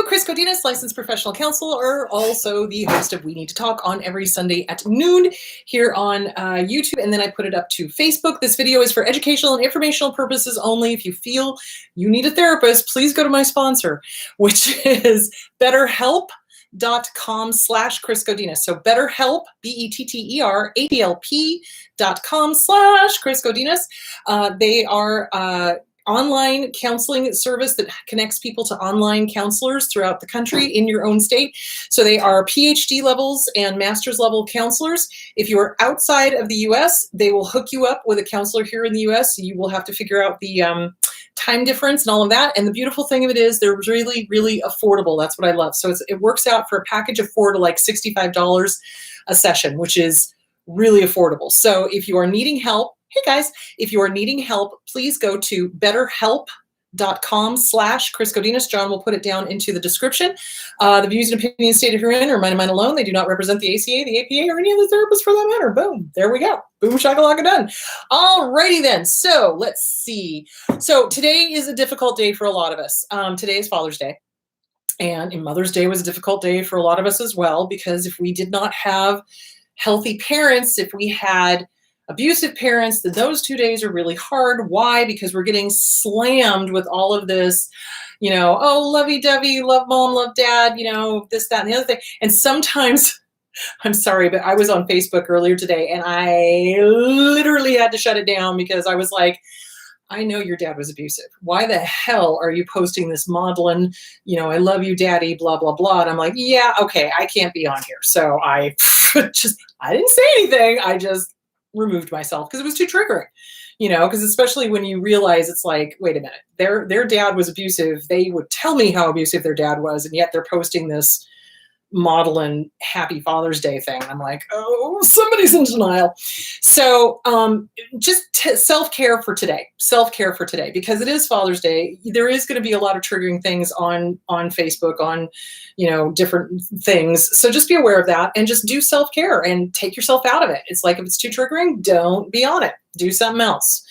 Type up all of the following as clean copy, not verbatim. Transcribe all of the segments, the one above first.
Chris Godinez, licensed professional counselor, also the host of We Need to Talk on every Sunday at noon here on YouTube, and then I put it up to Facebook. This video is for educational and informational purposes only. If you feel you need a therapist, please go to my sponsor, which is BetterHelp.com/Chris Godinez. So BetterHelp, BetterHelp.com/Chris Godinez. They are online counseling service that connects people to online counselors throughout the country in your own state. So they are PhD levels and master's level counselors. If you are outside of the US, they will hook you up with a counselor here in the US. You will have to figure out the time difference and all of that. And the beautiful thing of it is they're really, really affordable. That's what I love. So it works out for a package of 4 to like $65 a session, which is really affordable. So if you are needing help, hey guys, if you are needing help, please go to betterhelp.com/Chris Godinez. John will put it down into the description. The views and opinions stated herein are mine and mine alone. They do not represent the ACA, the APA, or any other therapist for that matter. Boom. There we go. Boom, shakalaka, done. Alrighty then. So let's see. So today is a difficult day for a lot of us. Today is Father's Day. And Mother's Day was a difficult day for a lot of us as well, because if we did not have healthy parents, if we had abusive parents, then those 2 days are really hard. Why? Because we're getting slammed with all of this, oh, lovey-dovey, love mom, love dad, this, that, and the other thing. And sometimes, I'm sorry, but I was on Facebook earlier today and I literally had to shut it down because I was like, I know your dad was abusive. Why the hell are you posting this maudlin, I love you, daddy, blah, blah, blah. And I'm like, yeah, okay, I can't be on here. So I didn't say anything. I just removed myself because it was too triggering, because especially when you realize it's like, wait a minute, their dad was abusive. They would tell me how abusive their dad was, and yet they're posting this modeling happy Father's Day thing. I'm like, oh, somebody's in denial. So just self-care for today, because it is Father's Day. There is going to be a lot of triggering things on Facebook, on, different things. So just be aware of that and just do self-care and take yourself out of it. It's like, if it's too triggering, don't be on it. Do something else.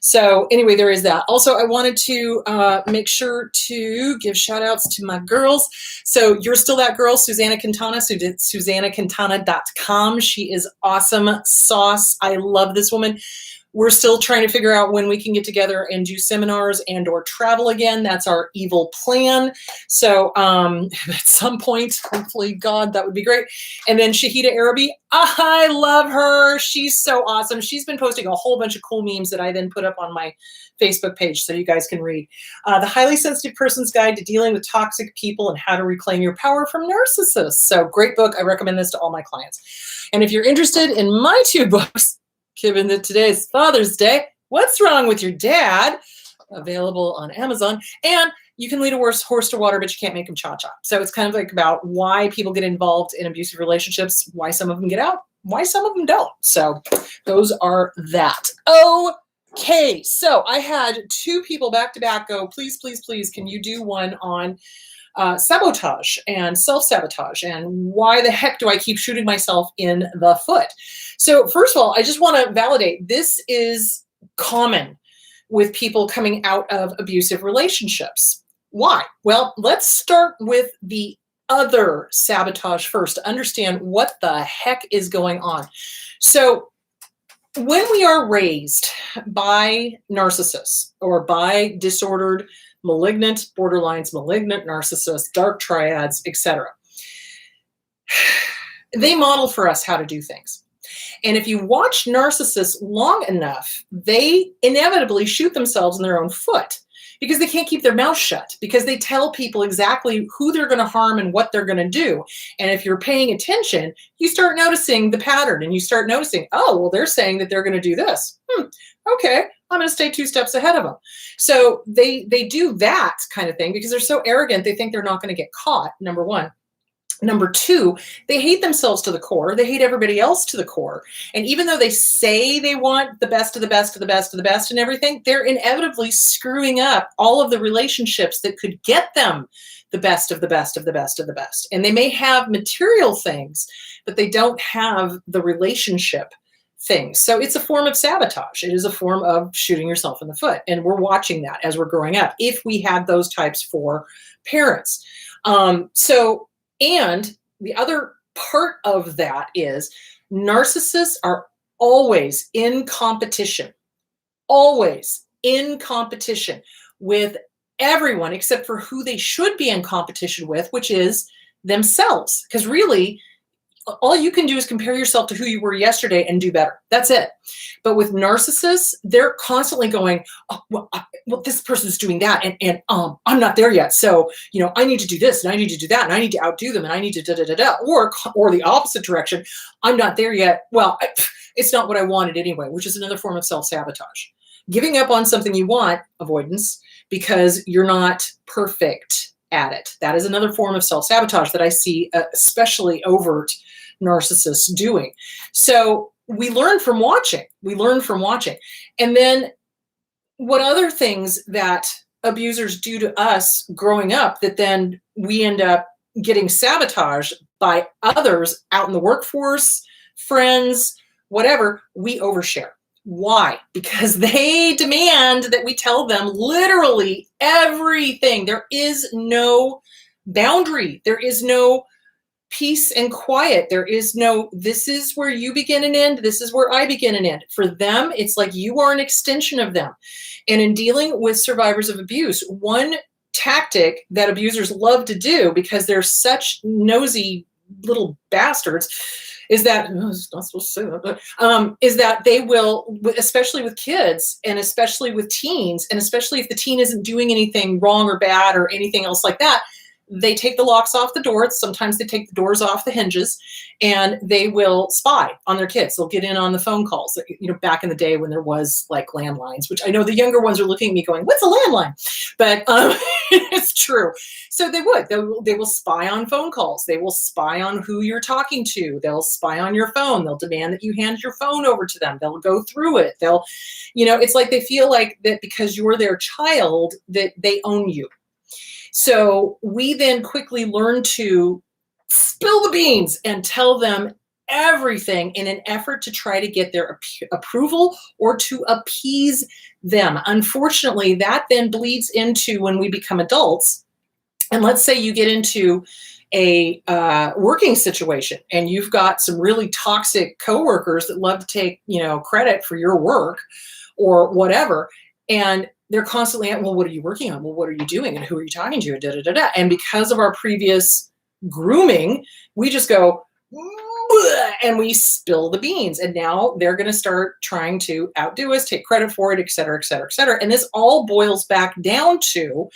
So anyway, there is that. Also, I wanted to make sure to give shout outs to my girls. So You're Still That Girl, Susanna Quintana, SusannaQuintana.com. She is awesome sauce. I love this woman. We're still trying to figure out when we can get together and do seminars and or travel again. That's our evil plan. So at some point, hopefully, God, that would be great. And then Shahida Arabi, I love her. She's so awesome. She's been posting a whole bunch of cool memes that I then put up on my Facebook page so you guys can read. The Highly Sensitive Person's Guide to Dealing with Toxic People and How to Reclaim Your Power from Narcissists. So great book. I recommend this to all my clients. And if you're interested in my 2 books, given that today is Father's Day, What's Wrong with Your Dad? Available on Amazon. And You Can Lead a Horse to Water, but you can't make him cha-cha. So it's kind of like about why people get involved in abusive relationships, why some of them get out, why some of them don't. So those are that. Okay, so I had 2 people back to back go, please, please, please, can you do one on sabotage and self-sabotage, and why the heck do I keep shooting myself in the foot? So first of all, I just want to validate this is common with people coming out of abusive relationships. Why? Well, let's start with the other sabotage first to understand what the heck is going on. So when we are raised by narcissists or by disordered, malignant, borderlines, malignant narcissists, dark triads, etc., they model for us how to do things. And if you watch narcissists long enough, they inevitably shoot themselves in their own foot because they can't keep their mouth shut, because they tell people exactly who they're going to harm and what they're going to do. And if you're paying attention, you start noticing the pattern and you start noticing, oh, well, they're saying that they're going to do this. Okay, I'm going to stay 2 steps ahead of them. So they do that kind of thing because they're so arrogant, they think they're not going to get caught, number one. Number 2, they hate themselves to the core. They hate everybody else to the core. And even though they say they want the best of the best of the best of the best and everything, they're inevitably screwing up all of the relationships that could get them the best of the best of the best of the best. And they may have material things, but they don't have the relationship things. So it's a form of sabotage. It is a form of shooting yourself in the foot. And we're watching that as we're growing up, if we had those types for parents. And the other part of that is narcissists are always in competition, always in competition with everyone except for who they should be in competition with, which is themselves. Because really, all you can do is compare yourself to who you were yesterday and do better. That's it. But with narcissists, they're constantly going, oh, well, this person's doing that, and I'm not there yet. So, I need to do this, and I need to do that, and I need to outdo them, and I need to da da da da. Or the opposite direction. I'm not there yet. Well, it's not what I wanted anyway, which is another form of self-sabotage. Giving up on something you want, avoidance, because you're not perfect at it. That is another form of self-sabotage that I see especially overt narcissists doing. So we learn from watching. And then what other things that abusers do to us growing up that then we end up getting sabotaged by others out in the workforce, friends, whatever, we overshare. Why? Because they demand that we tell them literally everything. There is no boundary. There is no peace and quiet. There is no, this is where you begin and end. This is where I begin and end. For them, it's like you are an extension of them. And in dealing with survivors of abuse, one tactic that abusers love to do, because they're such nosy little bastards, is that, not supposed to say that, but, is that they will, especially with kids and especially with teens, and especially if the teen isn't doing anything wrong or bad or anything else like that, they take the locks off the doors. Sometimes they take the doors off the hinges, and they will spy on their kids. They'll get in on the phone calls. Back in the day when there was like landlines, which I know the younger ones are looking at me going, "What's a landline?" But it's true. So they will spy on phone calls. They will spy on who you're talking to. They'll spy on your phone. They'll demand that you hand your phone over to them. They'll go through it. They'll, it's like they feel like that because you're their child that they own you. So we then quickly learn to spill the beans and tell them everything in an effort to try to get their approval or to appease them. Unfortunately, that then bleeds into when we become adults. And let's say you get into a working situation and you've got some really toxic coworkers that love to take, credit for your work or whatever. And they're constantly at, well, what are you working on? Well, what are you doing? And who are you talking to? And da, da, da, da. And because of our previous grooming, we just go, and we spill the beans. And now they're going to start trying to outdo us, take credit for it, et cetera, et cetera, et cetera. And this all boils back down to,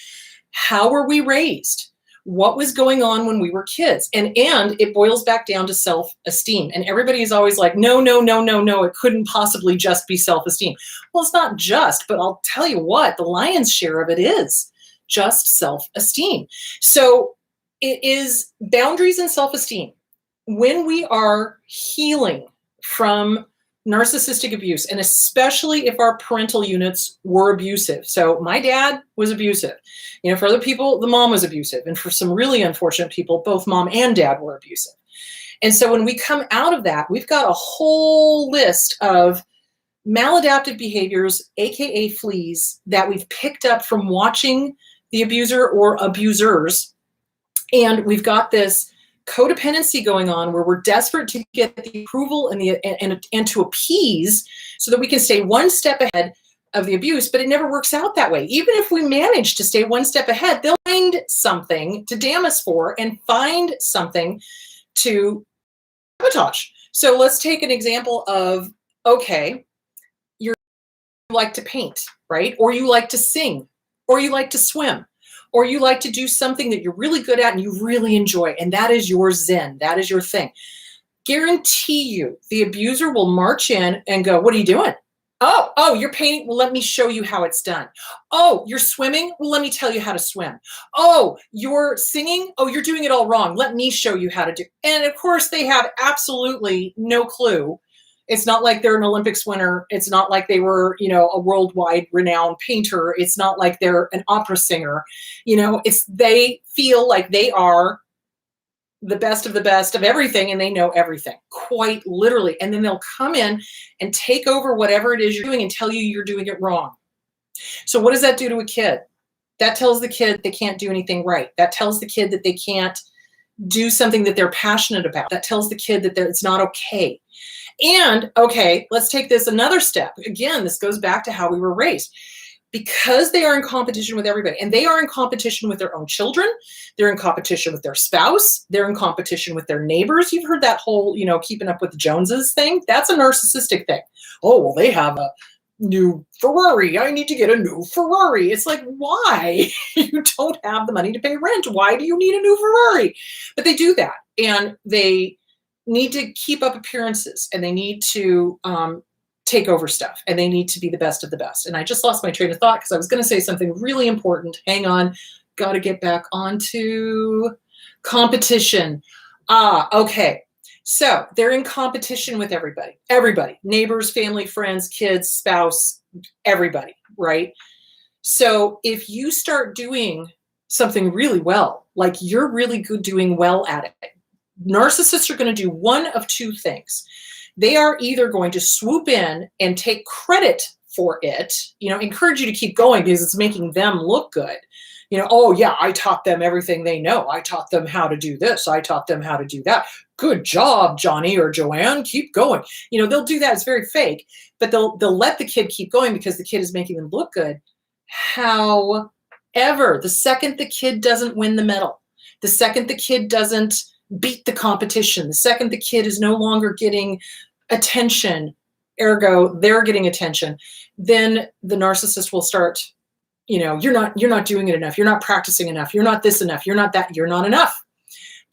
how were we raised? What was going on when we were kids? And it boils back down to self-esteem. And everybody is always like, no, it couldn't possibly just be self-esteem. Well, it's not just, but I'll tell you what, the lion's share of it is just self-esteem. So it is boundaries and self-esteem. When we are healing from narcissistic abuse, and especially if our parental units were abusive. So my dad was abusive. For other people, the mom was abusive. And for some really unfortunate people, both mom and dad were abusive. And so when we come out of that, we've got a whole list of maladaptive behaviors, AKA fleas, that we've picked up from watching the abuser or abusers. And we've got this codependency going on where we're desperate to get the approval and to appease so that we can stay one step ahead of the abuse, but it never works out that way. Even if we manage to stay one step ahead, they'll find something to damn us for and find something to sabotage. So let's take an example of, okay, you like to paint, right? Or you like to sing, or you like to swim, or you like to do something that you're really good at and you really enjoy, and that is your zen. That is your thing. Guarantee you, the abuser will march in and go, what are you doing? Oh, you're painting? Well, let me show you how it's done. Oh, you're swimming? Well, let me tell you how to swim. Oh, you're singing? Oh, you're doing it all wrong. Let me show you how to do. And of course, they have absolutely no clue. It's not like they're an Olympics winner. It's not like they were, a worldwide renowned painter. It's not like they're an opera singer. They feel like they are the best of everything, and they know everything, quite literally. And then they'll come in and take over whatever it is you're doing and tell you you're doing it wrong. So what does that do to a kid? That tells the kid they can't do anything right. That tells the kid that they can't do something that they're passionate about. That tells the kid that it's not okay. And okay, let's take this another step. Again, this goes back to how we were raised. Because they are in competition with everybody, and they are in competition with their own children, they're in competition with their spouse, they're in competition with their neighbors. You've heard that whole, keeping up with the Joneses thing. That's a narcissistic thing. Oh, well, they have a new Ferrari. I need to get a new Ferrari. It's like, why? You don't have the money to pay rent. Why do you need a new Ferrari? But they do that, and they need to keep up appearances, and they need to take over stuff, and they need to be the best of the best. And I just lost my train of thought because I was going to say something really important. Hang on. Got to get back onto competition. Okay. So they're in competition with everybody, neighbors, family, friends, kids, spouse, everybody, right? So if you start doing something really well, like you're really good doing well at it, narcissists are going to do one of two things. They are either going to swoop in and take credit for it, encourage you to keep going because it's making them look good. Oh yeah, I taught them everything they know. I taught them how to do this. I taught them how to do that. Good job, Johnny or Joanne, keep going. They'll do that. It's very fake, but they'll let the kid keep going because the kid is making them look good. However, the second the kid doesn't win the medal, the second the kid doesn't beat the competition, the second the kid is no longer getting attention, ergo they're getting attention, then the narcissist will start, you're not doing it enough, you're not practicing enough, you're not this enough, you're not that, you're not enough.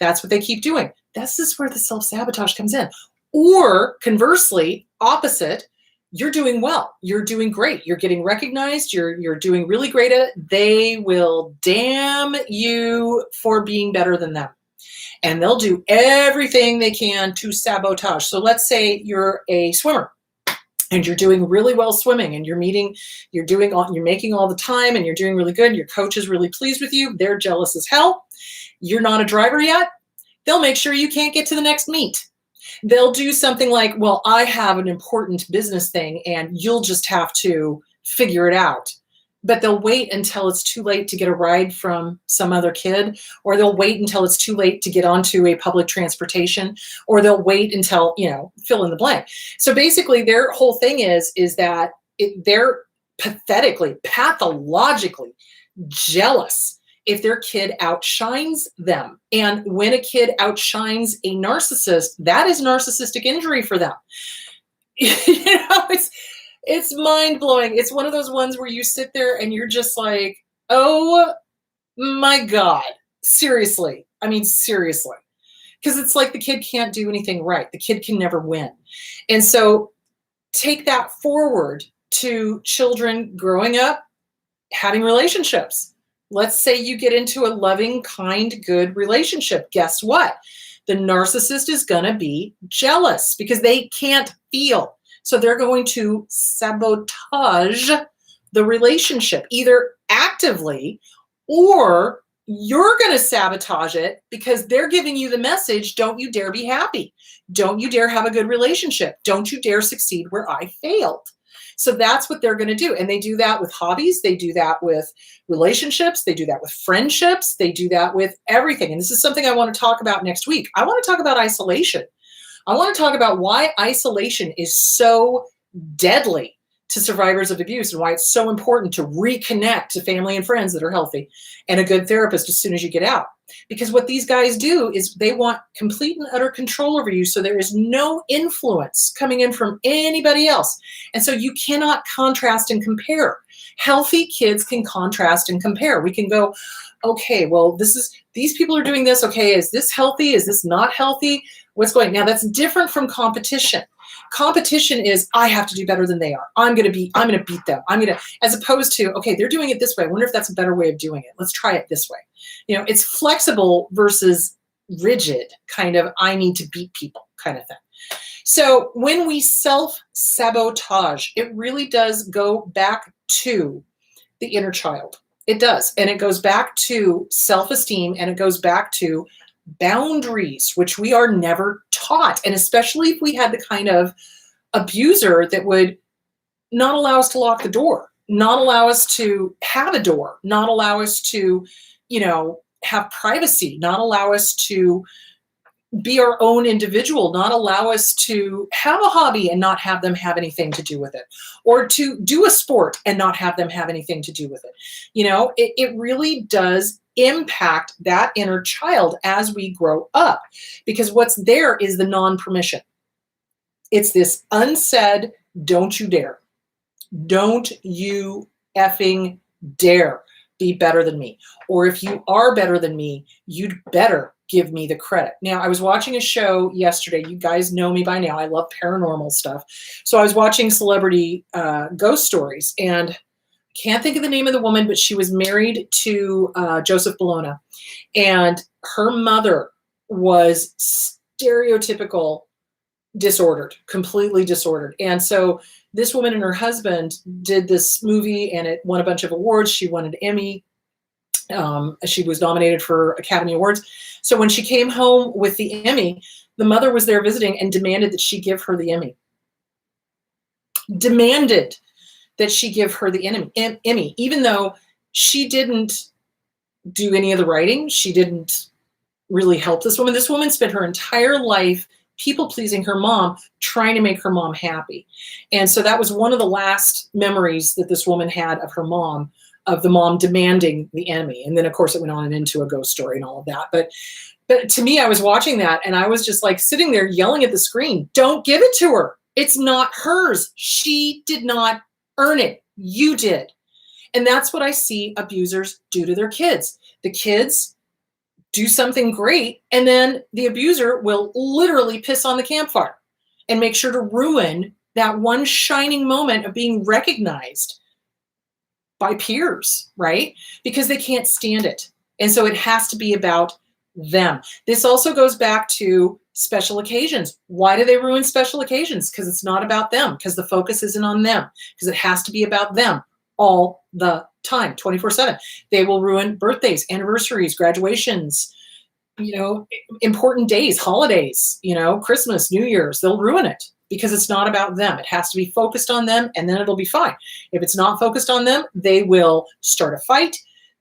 That's what they keep doing. This is where the self-sabotage comes in. Or conversely, opposite, you're doing well, you're doing great, you're getting recognized, you're doing really great at it. They will damn you for being better than them. And they'll do everything they can to sabotage. So let's say you're a swimmer and you're doing really well swimming, and you're making all the time, and you're doing really good. And your coach is really pleased with you. They're jealous as hell. You're not a driver yet. They'll make sure you can't get to the next meet. They'll do something like, well, I have an important business thing and you'll just have to figure it out. But they'll wait until it's too late to get a ride from some other kid, or they'll wait until it's too late to get onto a public transportation, or they'll wait until, fill in the blank. So basically their whole thing is that they're pathologically jealous if their kid outshines them. And when a kid outshines a narcissist, that is narcissistic injury for them. It's mind-blowing. It's one of those ones where you sit there and you're just like, oh my God, seriously. I mean, seriously. Because it's like the kid can't do anything right. The kid can never win. And so take that forward to children growing up, having relationships. Let's say you get into a loving, kind, good relationship. Guess what? The narcissist is going to be jealous because they can't feel. So they're going to sabotage the relationship, either actively, or you're going to sabotage it because they're giving you the message, don't you dare be happy. Don't you dare have a good relationship. Don't you dare succeed where I failed. So that's what they're going to do. And they do that with hobbies. They do that with relationships. They do that with friendships. They do that with everything. And this is something I want to talk about next week. I want to talk about isolation. I want to talk about why isolation is so deadly to survivors of abuse and why it's so important to reconnect to family and friends that are healthy and a good therapist as soon as you get out. Because what these guys do is they want complete and utter control over you, so there is no influence coming in from anybody else. And so you cannot contrast and compare. Healthy kids can contrast and compare. We can go, okay, well, these people are doing this. Okay, is this healthy? Is this not healthy? What's going on? Now that's different from competition. Competition is, I have to do better than they are. I'm going to beat them. As opposed to, okay, they're doing it this way. I wonder if that's a better way of doing it. Let's try it this way. It's flexible versus rigid, kind of, I need to beat people kind of thing. So when we self-sabotage, it really does go back to the inner child. It does. And it goes back to self-esteem, and it goes back to boundaries, which we are never taught. And especially if we had the kind of abuser that would not allow us to lock the door, not allow us to have a door, not allow us to, have privacy, not allow us to be our own individual, not allow us to have a hobby and not have them have anything to do with it, or to do a sport and not have them have anything to do with it. It really does impact that inner child as we grow up, because what's there is the non-permission. It's this unsaid, don't you dare. Don't you effing dare be better than me. Or if you are better than me, you'd better give me the credit. Now, I was watching a show yesterday. You guys know me by now. I love paranormal stuff. So I was watching celebrity ghost stories, and can't think of the name of the woman, but she was married to Joseph Bologna. And her mother was stereotypical disordered, completely disordered. And so this woman and her husband did this movie, and it won a bunch of awards. She won an Emmy. She was nominated for Academy Awards. So when she came home with the Emmy, the mother was there visiting and demanded that she give her the Emmy. Demanded that she give her the Emmy, even though she didn't do any of the writing. She didn't really help this woman. This woman spent her entire life people-pleasing her mom, trying to make her mom happy. And so that was one of the last memories that this woman had of her mom, of the mom demanding the Emmy. And then, of course, it went on and into a ghost story and all of that. But to me, I was watching that, and I was just like sitting there yelling at the screen, don't give it to her. It's not hers. She did not earn it. You did. And that's what I see abusers do to their kids. The kids do something great, and then the abuser will literally piss on the campfire and make sure to ruin that one shining moment of being recognized by peers, right? Because they can't stand it. And so it has to be about them. This also goes back to special occasions. Why do they ruin special occasions? Because it's not about them, because the focus isn't on them, because it has to be about them all the time, 24/7. They will ruin birthdays, anniversaries, graduations, important days, holidays, Christmas, New Year's. They'll ruin it because it's not about them. It has to be focused on them, and then it'll be fine. If it's not focused on them, they will start a fight,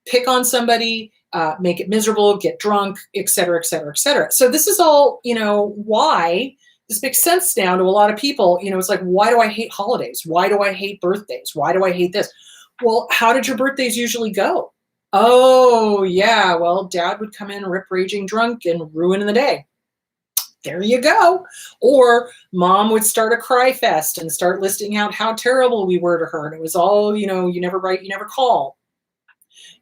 pick on somebody, make it miserable, get drunk, et cetera, et cetera, et cetera. So this is all, why this makes sense now to a lot of people. It's like, why do I hate holidays? Why do I hate birthdays? Why do I hate this? Well, how did your birthdays usually go? Oh, yeah, well, dad would come in rip raging drunk and ruin the day. There you go. Or mom would start a cry fest and start listing out how terrible we were to her. And it was all, you never write, you never call.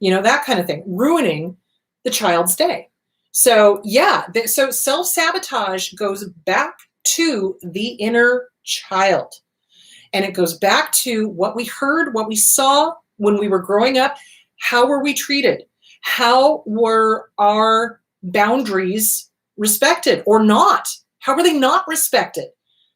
That kind of thing, ruining the child's day. So yeah, so self-sabotage goes back to the inner child. And it goes back to what we heard, what we saw when we were growing up. How were we treated? How were our boundaries respected or not? How were they not respected?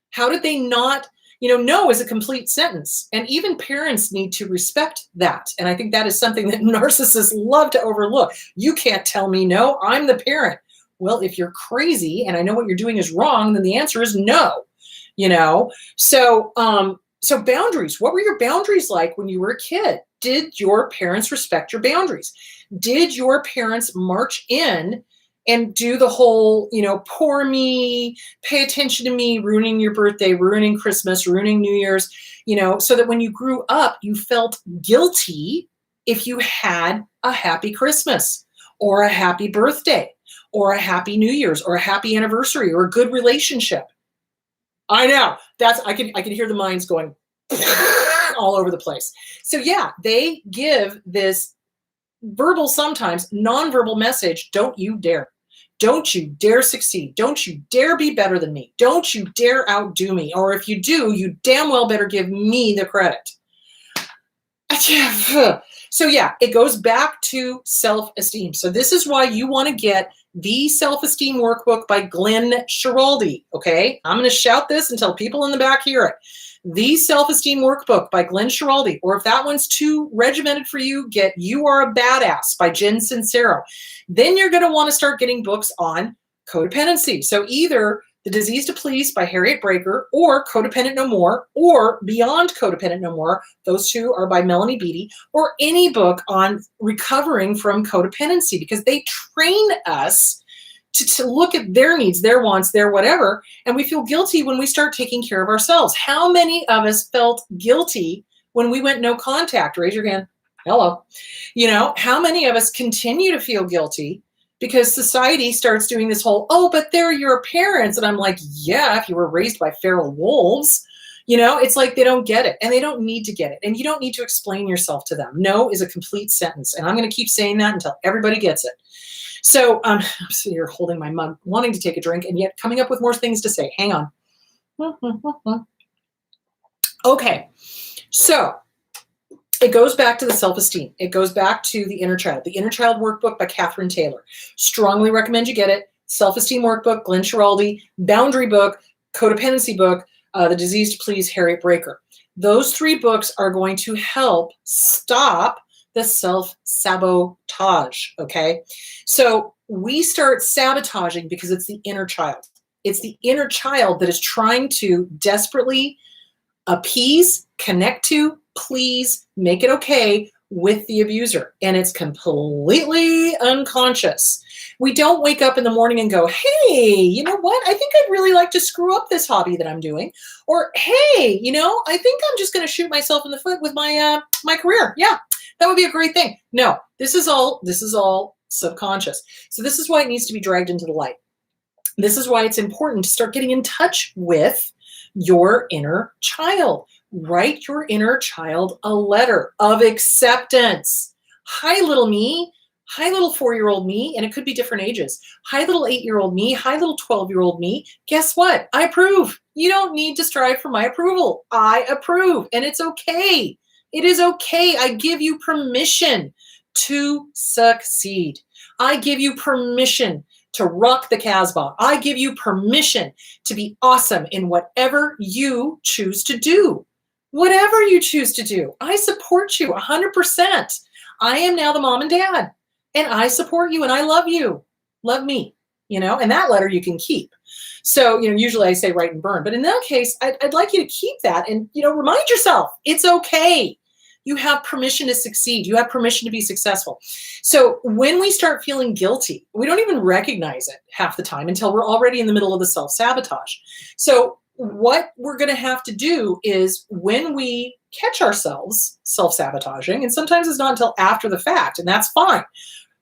How did they not, no is a complete sentence. And even parents need to respect that. And I think that is something that narcissists love to overlook. You can't tell me no, I'm the parent. Well, if you're crazy and I know what you're doing is wrong, then the answer is no, So boundaries, what were your boundaries like when you were a kid? Did your parents respect your boundaries? Did your parents march in and do the whole, poor me, pay attention to me, ruining your birthday, ruining Christmas, ruining New Year's, so that when you grew up, you felt guilty if you had a happy Christmas or a happy birthday or a happy New Year's or a happy anniversary or a good relationship. I know I can hear the minds going all over the place. So yeah, they give this verbal, sometimes nonverbal message. Don't you dare. Don't you dare succeed. Don't you dare be better than me. Don't you dare outdo me. Or if you do, you damn well better give me the credit. So yeah, it goes back to self-esteem. So this is why you want to get the Self-Esteem Workbook by Glenn Schiraldi, okay? I'm going to shout this until people in the back hear it. The Self-Esteem Workbook by Glenn Schiraldi. Or if that one's too regimented for you, get You Are a Badass by Jen Sincero. Then you're going to want to start getting books on codependency. So either The Disease to Please by Harriet Breaker, or Codependent No More, or Beyond Codependent No More. Those two are by Melanie Beattie, or any book on recovering from codependency, because they train us to look at their needs, their wants, their whatever, and we feel guilty when we start taking care of ourselves. How many of us felt guilty when we went no contact? Raise your hand. Hello. How many of us continue to feel guilty because society starts doing this whole, oh, but they're your parents. And I'm like, yeah, if you were raised by feral wolves, it's like they don't get it, and they don't need to get it. And you don't need to explain yourself to them. No is a complete sentence. And I'm going to keep saying that until everybody gets it. So I'm sitting here holding my mug, wanting to take a drink, and yet coming up with more things to say. Hang on. Okay. So it goes back to the self-esteem. It goes back to the inner child workbook by Catherine Taylor. Strongly recommend you get it. Self-esteem workbook, Glenn Schiraldi, boundary book, codependency book, The Disease to Please, Harriet Breaker. Those 3 books are going to help stop the self-sabotage, okay? So we start sabotaging because it's the inner child. It's the inner child that is trying to desperately appease, connect to, please, make it okay with the abuser. And it's completely unconscious. We don't wake up in the morning and go, hey, you know what? I think I'd really like to screw up this hobby that I'm doing. Or, hey, I think I'm just going to shoot myself in the foot with my my career. Yeah, that would be a great thing. No, this is all subconscious. So this is why it needs to be dragged into the light. This is why it's important to start getting in touch with your inner child. Write your inner child a letter of acceptance. Hi, little me. Hi, little 4-year-old me. And it could be different ages. Hi, little 8-year-old me. Hi, little 12-year-old me. Guess what? I approve. You don't need to strive for my approval. I approve. And it's okay. It is okay. I give you permission to succeed. I give you permission to rock the Casbah. I give you permission to be awesome in whatever you choose to do. Whatever you choose to do, I support you 100%. I am now the mom and dad, and I support you, and I love you. Love me, and that letter you can keep. So, usually I say write and burn, but in that case, I'd like you to keep that and, remind yourself it's okay. You have permission to succeed. You have permission to be successful. So when we start feeling guilty, we don't even recognize it half the time until we're already in the middle of the self-sabotage. So what we're going to have to do is, when we catch ourselves self-sabotaging, and sometimes it's not until after the fact, and that's fine.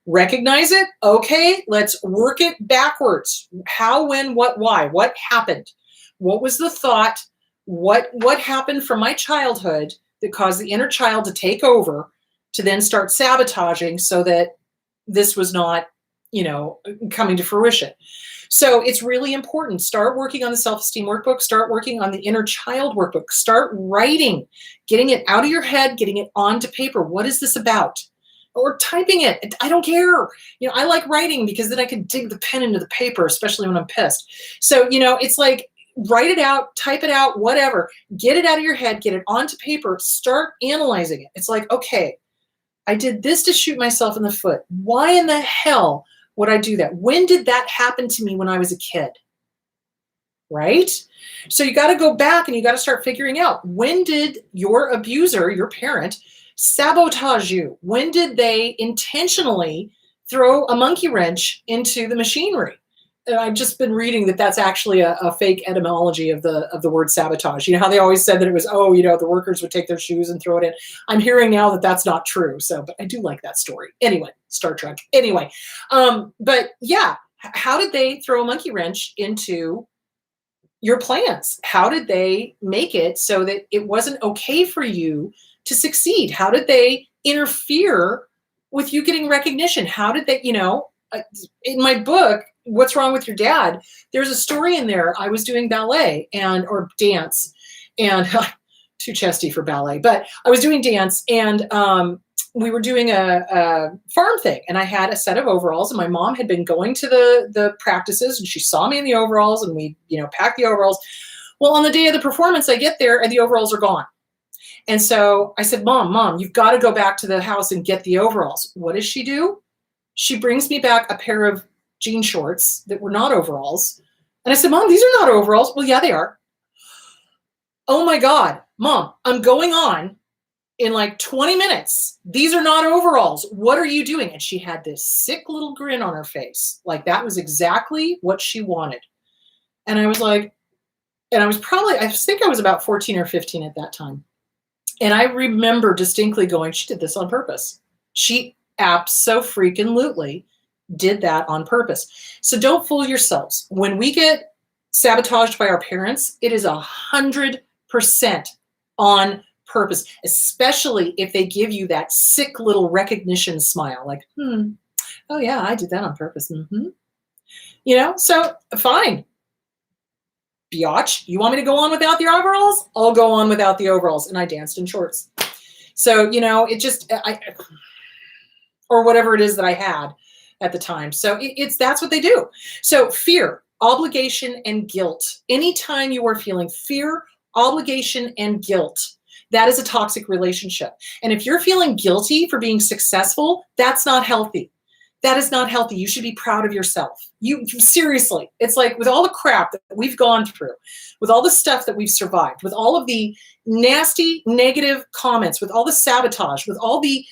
Recognize it. Okay, let's work it backwards. How, when, what, why? What happened? What was the thought? What happened from my childhood that caused the inner child to take over, to then start sabotaging so that this was not, coming to fruition. So it's really important. Start working on the self-esteem workbook. Start working on the inner child workbook. Start writing, getting it out of your head, getting it onto paper. What is this about? Or typing it. I don't care. I like writing because then I can dig the pen into the paper, especially when I'm pissed. So, it's like, write it out, type it out, whatever. Get it out of your head, get it onto paper, start analyzing it. It's like, okay, I did this to shoot myself in the foot. Why in the hell would I do that? When did that happen to me when I was a kid? Right? So you got to go back and you got to start figuring out, when did your abuser, your parent, sabotage you? When did they intentionally throw a monkey wrench into the machinery? And I've just been reading that that's actually a fake etymology of the word sabotage. How they always said that it was, the workers would take their shoes and throw it in. I'm hearing now that that's not true. So, but I do like that story. Anyway, Star Trek. Anyway, but yeah, how did they throw a monkey wrench into your plans? How did they make it so that it wasn't okay for you to succeed? How did they interfere with you getting recognition? How did they, in my book, What's Wrong with Your Dad, there's a story in there. I was doing ballet or dance, and too chesty for ballet, but I was doing dance, and we were doing a farm thing, and I had a set of overalls, and my mom had been going to the practices, and she saw me in the overalls, and we, packed the overalls. Well, on the day of the performance, I get there and the overalls are gone. And so I said, Mom, you've got to go back to the house and get the overalls. What does she do? She brings me back a pair of jean shorts that were not overalls, And I said, Mom, these are not overalls. Well, yeah, they are. Oh my God, Mom, I'm going on in like 20 minutes. These are not overalls. What are you doing? And she had this sick little grin on her face. Like that was exactly what she wanted. And I was like, and I was probably, I think I was about 14 or 15 at that time. And I remember distinctly going, she did this on purpose. She abso-freaking-lutely did that on purpose. So don't fool yourselves. When we get sabotaged by our parents, it is 100% on purpose, especially if they give you that sick little recognition smile, like, oh yeah, I did that on purpose. So fine. Biatch, you want me to go on without the overalls? I'll go on without the overalls. And I danced in shorts. So, it just, or whatever it is that I had at the time. So that's what they do. So fear, obligation, and guilt. Anytime you are feeling fear, obligation, and guilt, that is a toxic relationship. And if you're feeling guilty for being successful, that's not healthy. That is not healthy. You should be proud of yourself. You seriously, it's like with all the crap that we've gone through, with all the stuff that we've survived, with all of the nasty, negative comments, with all the sabotage, with all the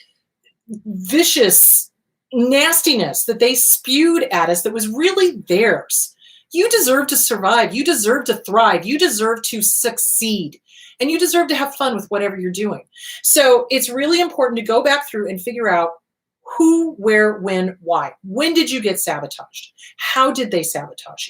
vicious nastiness that they spewed at us that was really theirs. You deserve to survive. You deserve to thrive. You deserve to succeed. And you deserve to have fun with whatever you're doing. So it's really important to go back through and figure out who, where, when, why. When did you get sabotaged? How did they sabotage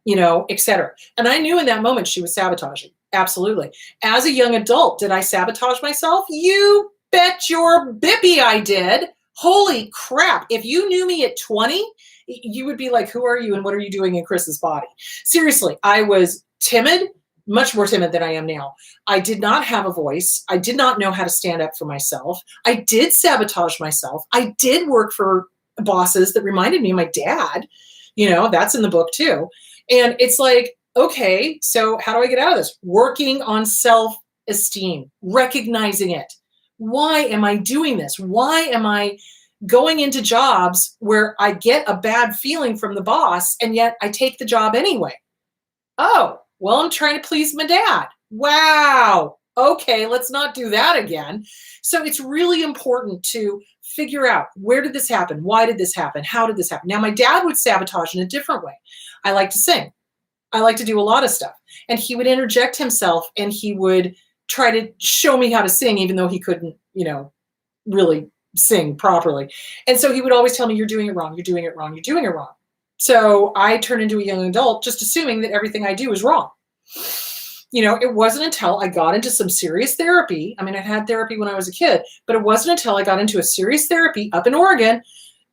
you? Etc. And I knew in that moment she was sabotaging. Absolutely. As a young adult, did I sabotage myself? You bet your bippy I did. Holy crap. If you knew me at 20, you would be like, who are you and what are you doing in Chris's body? Seriously, I was timid, much more timid than I am now. I did not have a voice. I did not know how to stand up for myself. I did sabotage myself. I did work for bosses that reminded me of my dad. That's in the book too. And it's like, okay, so how do I get out of this? Working on self-esteem, recognizing it. Why am I doing this? Why am I going into jobs where I get a bad feeling from the boss and yet I take the job anyway? Oh, well, I'm trying to please my dad. Wow. Okay, let's not do that again. So it's really important to figure out, where did this happen? Why did this happen? How did this happen? Now, my dad would sabotage in a different way. I like to sing. I like to do a lot of stuff. And he would interject himself and he would try to show me how to sing, even though he couldn't, really sing properly. And so he would always tell me, you're doing it wrong. You're doing it wrong. You're doing it wrong. So I turned into a young adult just assuming that everything I do is wrong. It wasn't until I got into some serious therapy. I mean, I had therapy when I was a kid, but it wasn't until I got into a serious therapy up in Oregon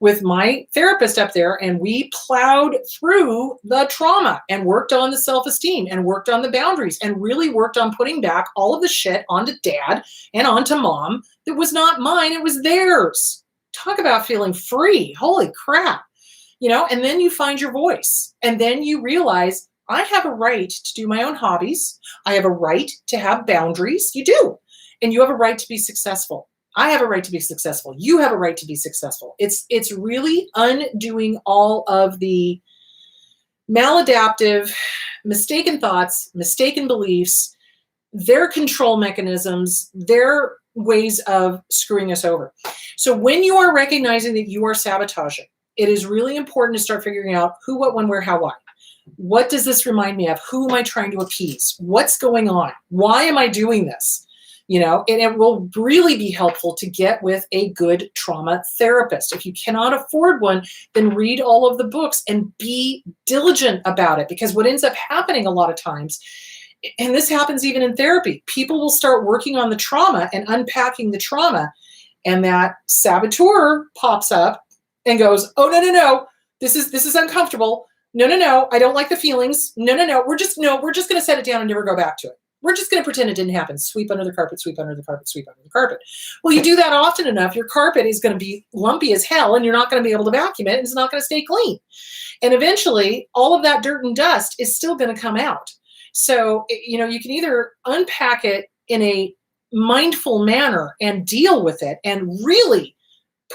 with my therapist up there, and we plowed through the trauma and worked on the self-esteem and worked on the boundaries and really worked on putting back all of the shit onto dad and onto mom that was not mine, it was theirs. Talk about feeling free. Holy crap. And then you find your voice, and then you realize, I have a right to do my own hobbies. I have a right to have boundaries. You do. And you have a right to be successful. I have a right to be successful. You have a right to be successful. It's really undoing all of the maladaptive, mistaken thoughts, mistaken beliefs, their control mechanisms, their ways of screwing us over. So when you are recognizing that you are sabotaging, it is really important to start figuring out who, what, when, where, how, why. What does this remind me of? Who am I trying to appease? What's going on? Why am I doing this? And it will really be helpful to get with a good trauma therapist. If you cannot afford one, then read all of the books and be diligent about it. Because what ends up happening a lot of times, and this happens even in therapy, people will start working on the trauma and unpacking the trauma, and that saboteur pops up and goes, oh, no, this is uncomfortable. No, I don't like the feelings. No, we're just going to set it down and never go back to it. We're just going to pretend it didn't happen. Sweep under the carpet, sweep under the carpet, sweep under the carpet. Well, you do that often enough, your carpet is going to be lumpy as hell, and you're not going to be able to vacuum it, and it's not going to stay clean. And eventually, all of that dirt and dust is still going to come out. So, you can either unpack it in a mindful manner and deal with it and really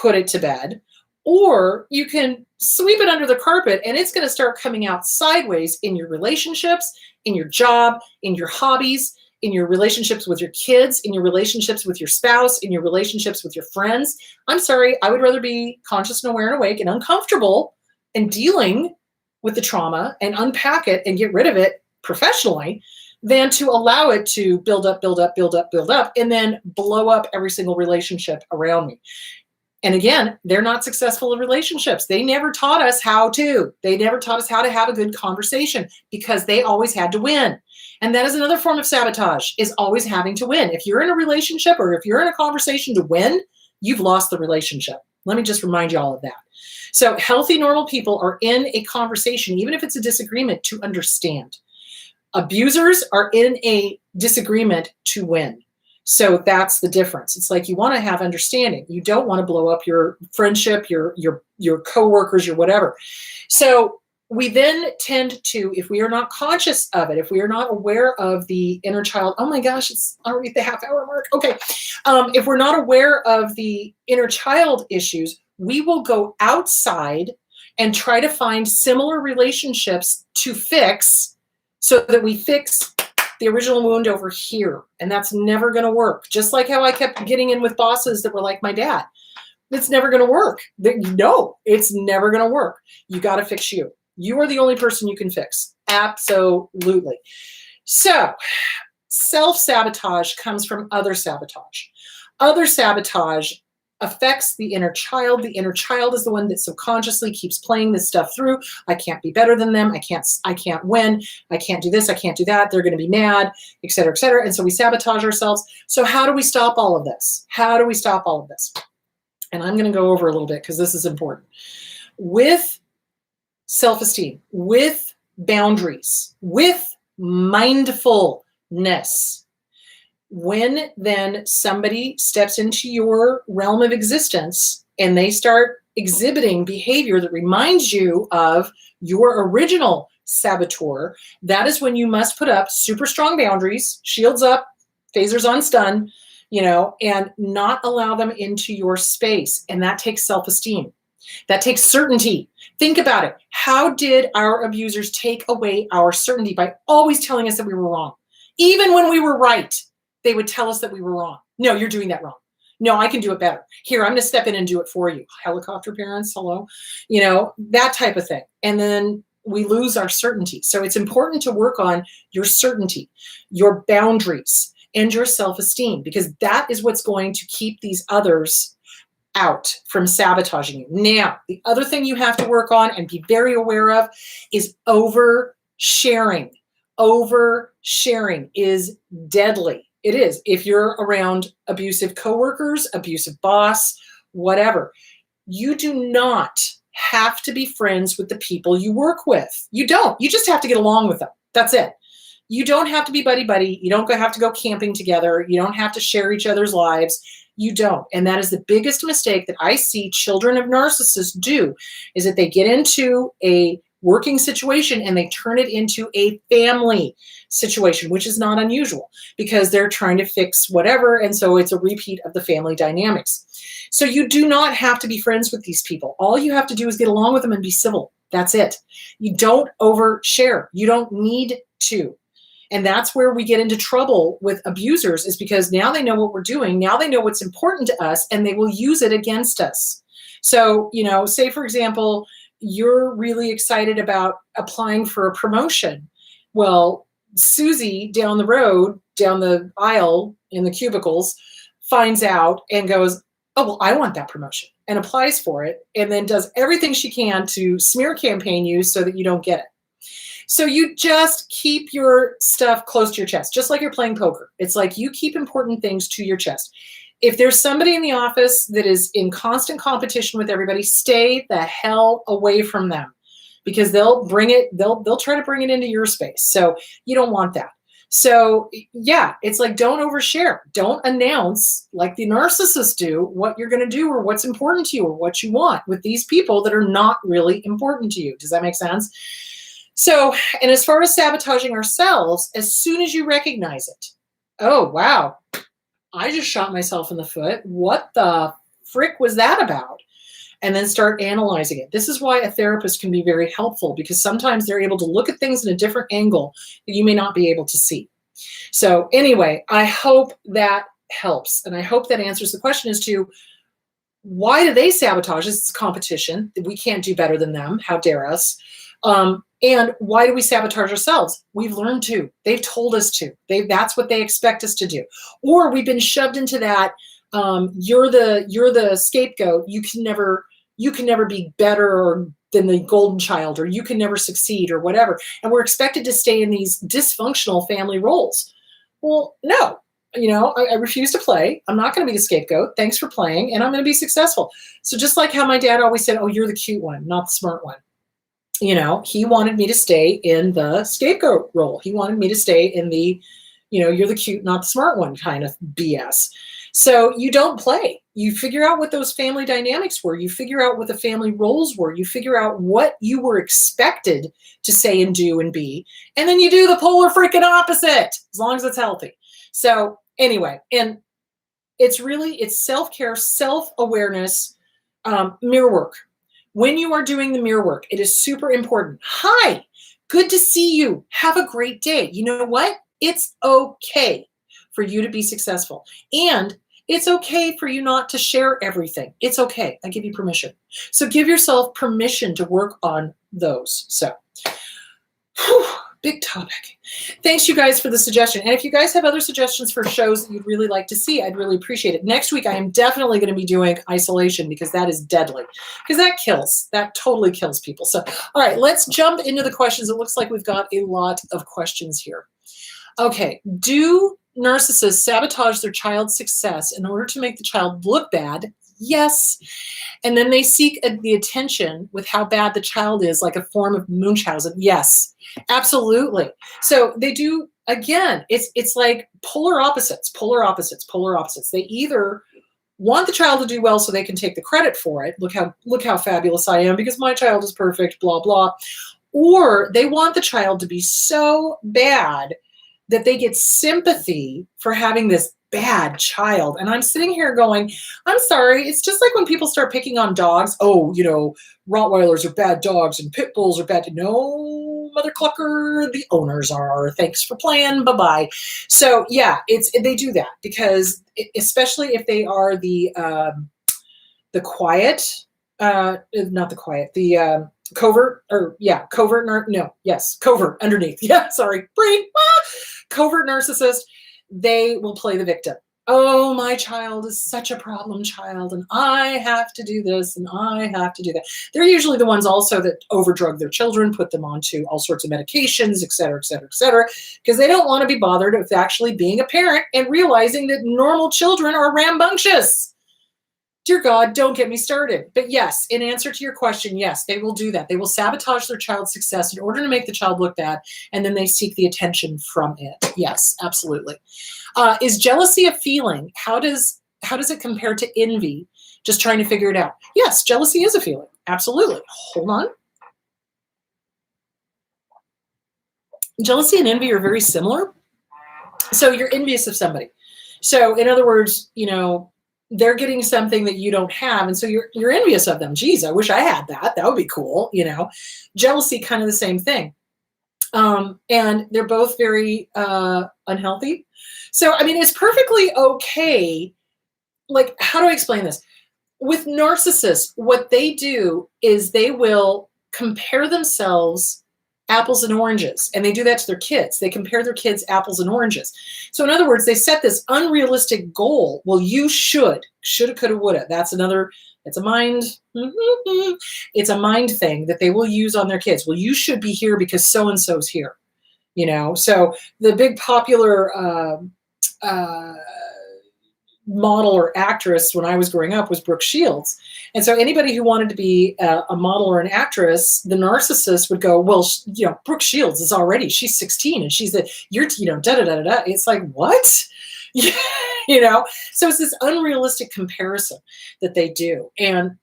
put it to bed, or you can sweep it under the carpet and it's going to start coming out sideways in your relationships, in your job, in your hobbies, in your relationships with your kids, in your relationships with your spouse, in your relationships with your friends. I'm sorry, I would rather be conscious and aware and awake and uncomfortable and dealing with the trauma and unpack it and get rid of it professionally than to allow it to build up, build up, build up, build up, and then blow up every single relationship around me. And again, they're not successful in relationships. They never taught us how to. They never taught us how to have a good conversation because they always had to win. And that is another form of sabotage, is always having to win. If you're in a relationship or if you're in a conversation to win, you've lost the relationship. Let me just remind you all of that. So healthy, normal people are in a conversation, even if it's a disagreement, to understand. Abusers are in a disagreement to win. So that's the difference. It's like you want to have understanding. You don't want to blow up your friendship, your coworkers, your whatever. So we then tend to, if we are not conscious of it, if we are not aware of the inner child, oh my gosh, it's already the half-hour mark. Okay. If we're not aware of the inner child issues, we will go outside and try to find similar relationships to fix so that we fix the original wound over here. And that's never going to work. Just like how I kept getting in with bosses that were like my dad. It's never going to work. No, it's never going to work. You got to fix you. You are the only person you can fix. Absolutely. So self-sabotage comes from other sabotage. Other sabotage affects the inner child. The inner child is the one that subconsciously keeps playing this stuff through. I can't be better than them. I can't win. I can't do this. I can't do that. They're going to be mad, et cetera, et cetera. And so we sabotage ourselves. So how do we stop all of this? How do we stop all of this? And I'm going to go over a little bit because this is important. With self-esteem, with boundaries, with mindfulness, when then somebody steps into your realm of existence and they start exhibiting behavior that reminds you of your original saboteur, that is when you must put up super strong boundaries, shields up, phasers on stun, and not allow them into your space. And that takes self-esteem. That takes certainty. Think about it. How did our abusers take away our certainty? By always telling us that we were wrong. Even when we were right, they would tell us that we were wrong. No, you're doing that wrong. No, I can do it better. Here, I'm going to step in and do it for you. Helicopter parents, hello. That type of thing. And then we lose our certainty. So it's important to work on your certainty, your boundaries, and your self-esteem, because that is what's going to keep these others out from sabotaging you. Now, the other thing you have to work on and be very aware of is oversharing. Oversharing is deadly. It is. If you're around abusive coworkers, abusive boss, whatever, you do not have to be friends with the people you work with. You don't. You just have to get along with them. That's it. You don't have to be buddy-buddy. You don't have to go camping together. You don't have to share each other's lives. You don't. And that is the biggest mistake that I see children of narcissists do, is that they get into a working situation and they turn it into a family situation, which is not unusual because they're trying to fix whatever. And so it's a repeat of the family dynamics. So you do not have to be friends with these people. All you have to do is get along with them and be civil. That's it. You don't overshare. You don't need to. And that's where we get into trouble with abusers, is because now they know what we're doing. Now they know what's important to us and they will use it against us. So, say for example, you're really excited about applying for a promotion. Well, Susie down the road, down the aisle in the cubicles, finds out and goes, oh, well, I want that promotion, and applies for it, and then does everything she can to smear campaign you so that you don't get it. So you just keep your stuff close to your chest, just like you're playing poker. It's like you keep important things to your chest. If there's somebody in the office that is in constant competition with everybody, stay the hell away from them, because they'll try to bring it into your space. So you don't want that. So yeah, it's like, don't overshare. Don't announce like the narcissists do what you're going to do or what's important to you or what you want with these people that are not really important to you. Does that make sense? So, and as far as sabotaging ourselves, as soon as you recognize it, oh, wow, I just shot myself in the foot. What the frick was that about? and then start analyzing it. This is why a therapist can be very helpful, because sometimes they're able to look at things in a different angle that you may not be able to see. So anyway, I hope that helps. And I hope that answers the question as to why do they sabotage us? It's competition. We can't do better than them. How dare us? And why do we sabotage ourselves? We've learned to. They've told us to. That's what they expect us to do. Or we've been shoved into that. You're the scapegoat. You can never be better than the golden child, or you can never succeed, or whatever. And we're expected to stay in these dysfunctional family roles. Well, no. I refuse to play. I'm not going to be the scapegoat. Thanks for playing, and I'm going to be successful. So just like how my dad always said, oh, you're the cute one, not the smart one. He wanted me to stay in the scapegoat role. He wanted me to stay in the, you're the cute, not the smart one kind of BS. So you don't play. You figure out what those family dynamics were. You figure out what the family roles were. You figure out what you were expected to say and do and be. And then you do the polar freaking opposite, as long as it's healthy. So anyway, and it's self-care, self-awareness, mirror work. When you are doing the mirror work, it is super important. Hi, good to see you. Have a great day. You know what? It's okay for you to be successful. And it's okay for you not to share everything. It's okay. I give you permission. So give yourself permission to work on those. So, big topic. Thanks, you guys, for the suggestion. And if you guys have other suggestions for shows that you'd really like to see, I'd really appreciate it. Next week, I am definitely going to be doing isolation, because that is deadly. Because that kills. That totally kills people. So, all right, let's jump into the questions. It looks like we've got a lot of questions here. Okay, do narcissists sabotage their child's success in order to make the child look bad? Yes. And then they seek the attention with how bad the child is, like a form of Munchausen. Yes, absolutely. So they do, again, it's like polar opposites. They either want the child to do well so they can take the credit for it. Look how fabulous I am because my child is perfect, blah, blah. Or they want the child to be so bad that they get sympathy for having this bad child. And I'm sitting here going, I'm sorry, it's just like when people start picking on dogs. Oh, Rottweilers are bad dogs and pit bulls are bad. No, mother clucker, the owners are. Thanks for playing. Bye-bye. So yeah, they do that because especially if they are the quiet, not the quiet, the covert underneath. Yeah, sorry, brain. Covert narcissist, they will play the victim. Oh, my child is such a problem child, and I have to do this, and I have to do that. They're usually the ones also that overdrug their children, put them onto all sorts of medications, et cetera, because they don't want to be bothered with actually being a parent and realizing that normal children are rambunctious. Dear God, don't get me started. But yes, in answer to your question, yes, they will do that. They will sabotage their child's success in order to make the child look bad, and then they seek the attention from it. Yes, absolutely. Is jealousy a feeling? How does it compare to envy? Just trying to figure it out. Yes, jealousy is a feeling. Absolutely. Hold on. Jealousy and envy are very similar. So you're envious of somebody. So in other words, they're getting something that you don't have, and so you're envious of them. Geez, I wish I had that. That would be cool. Jealousy, kind of the same thing. And they're both very unhealthy. So, it's perfectly okay. Like, how do I explain this? With narcissists, what they do is they will compare themselves apples and oranges, and they do that to their kids. They compare their kids apples and oranges. So in other words, they set this unrealistic goal. Well, you shoulda, coulda, woulda. It's a mind. It's a mind thing that they will use on their kids. Well, you should be here because so-and-so's here. So the big popular model or actress when I was growing up was Brooke Shields. And so anybody who wanted to be a model or an actress, the narcissist would go, well, Brooke Shields she's 16 and you're da-da-da-da-da. It's like, what? So it's this unrealistic comparison that they do. And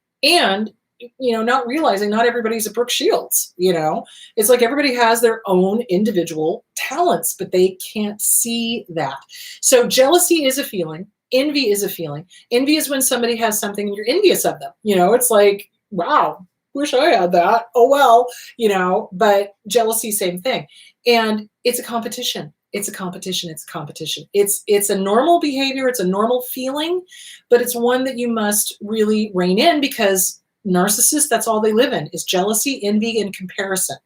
not realizing not everybody's a Brooke Shields, it's like everybody has their own individual talents, but they can't see that. So jealousy is a feeling. Envy is a feeling. Envy is when somebody has something and you're envious of them. It's like, wow, wish I had that. Oh, well, but jealousy, same thing. And it's a competition. It's a competition. It's a competition. It's a normal behavior. It's a normal feeling, but it's one that you must really rein in because narcissists, that's all they live in is jealousy, envy, and comparison.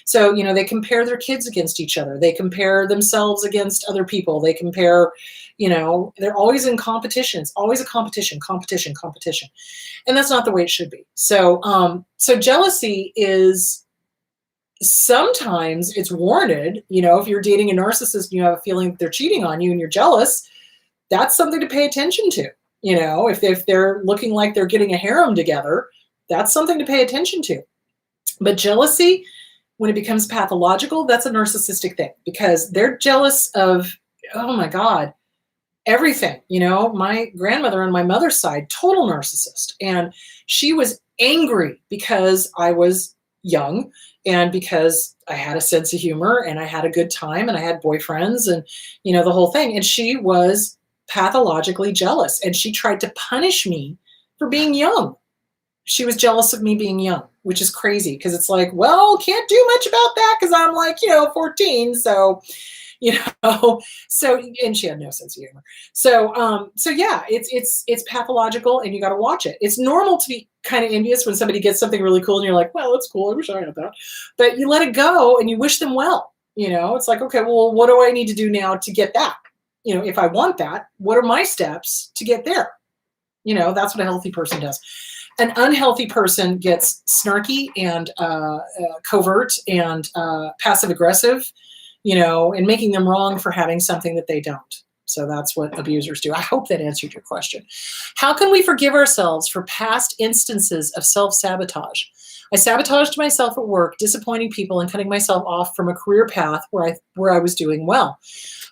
So, they compare their kids against each other. They compare themselves against other people. They compare, they're always in competition. It's always a competition, competition, competition. And that's not the way it should be. So jealousy is sometimes it's warranted. If you're dating a narcissist and you have a feeling that they're cheating on you and you're jealous, that's something to pay attention to. If they're looking like they're getting a harem together, that's something to pay attention to. But jealousy, when it becomes pathological, that's a narcissistic thing because they're jealous of, oh my God, everything. My grandmother on my mother's side, total narcissist. And she was angry because I was young and because I had a sense of humor and I had a good time and I had boyfriends and, the whole thing. And she was pathologically jealous and she tried to punish me for being young. She was jealous of me being young, which is crazy because it's like, well, can't do much about that because I'm like, 14. So, and she had no sense of humor. So yeah, it's pathological and you got to watch it. It's normal to be kind of envious when somebody gets something really cool and you're like, well, that's cool. I wish I had that. But you let it go and you wish them well. It's like, okay, well, what do I need to do now to get that? If I want that, what are my steps to get there? That's what a healthy person does. An unhealthy person gets snarky and covert and passive aggressive, and making them wrong for having something that they don't. So that's what abusers do. I hope that answered your question. How can we forgive ourselves for past instances of self-sabotage? I sabotaged myself at work, disappointing people and cutting myself off from a career path where I was doing well.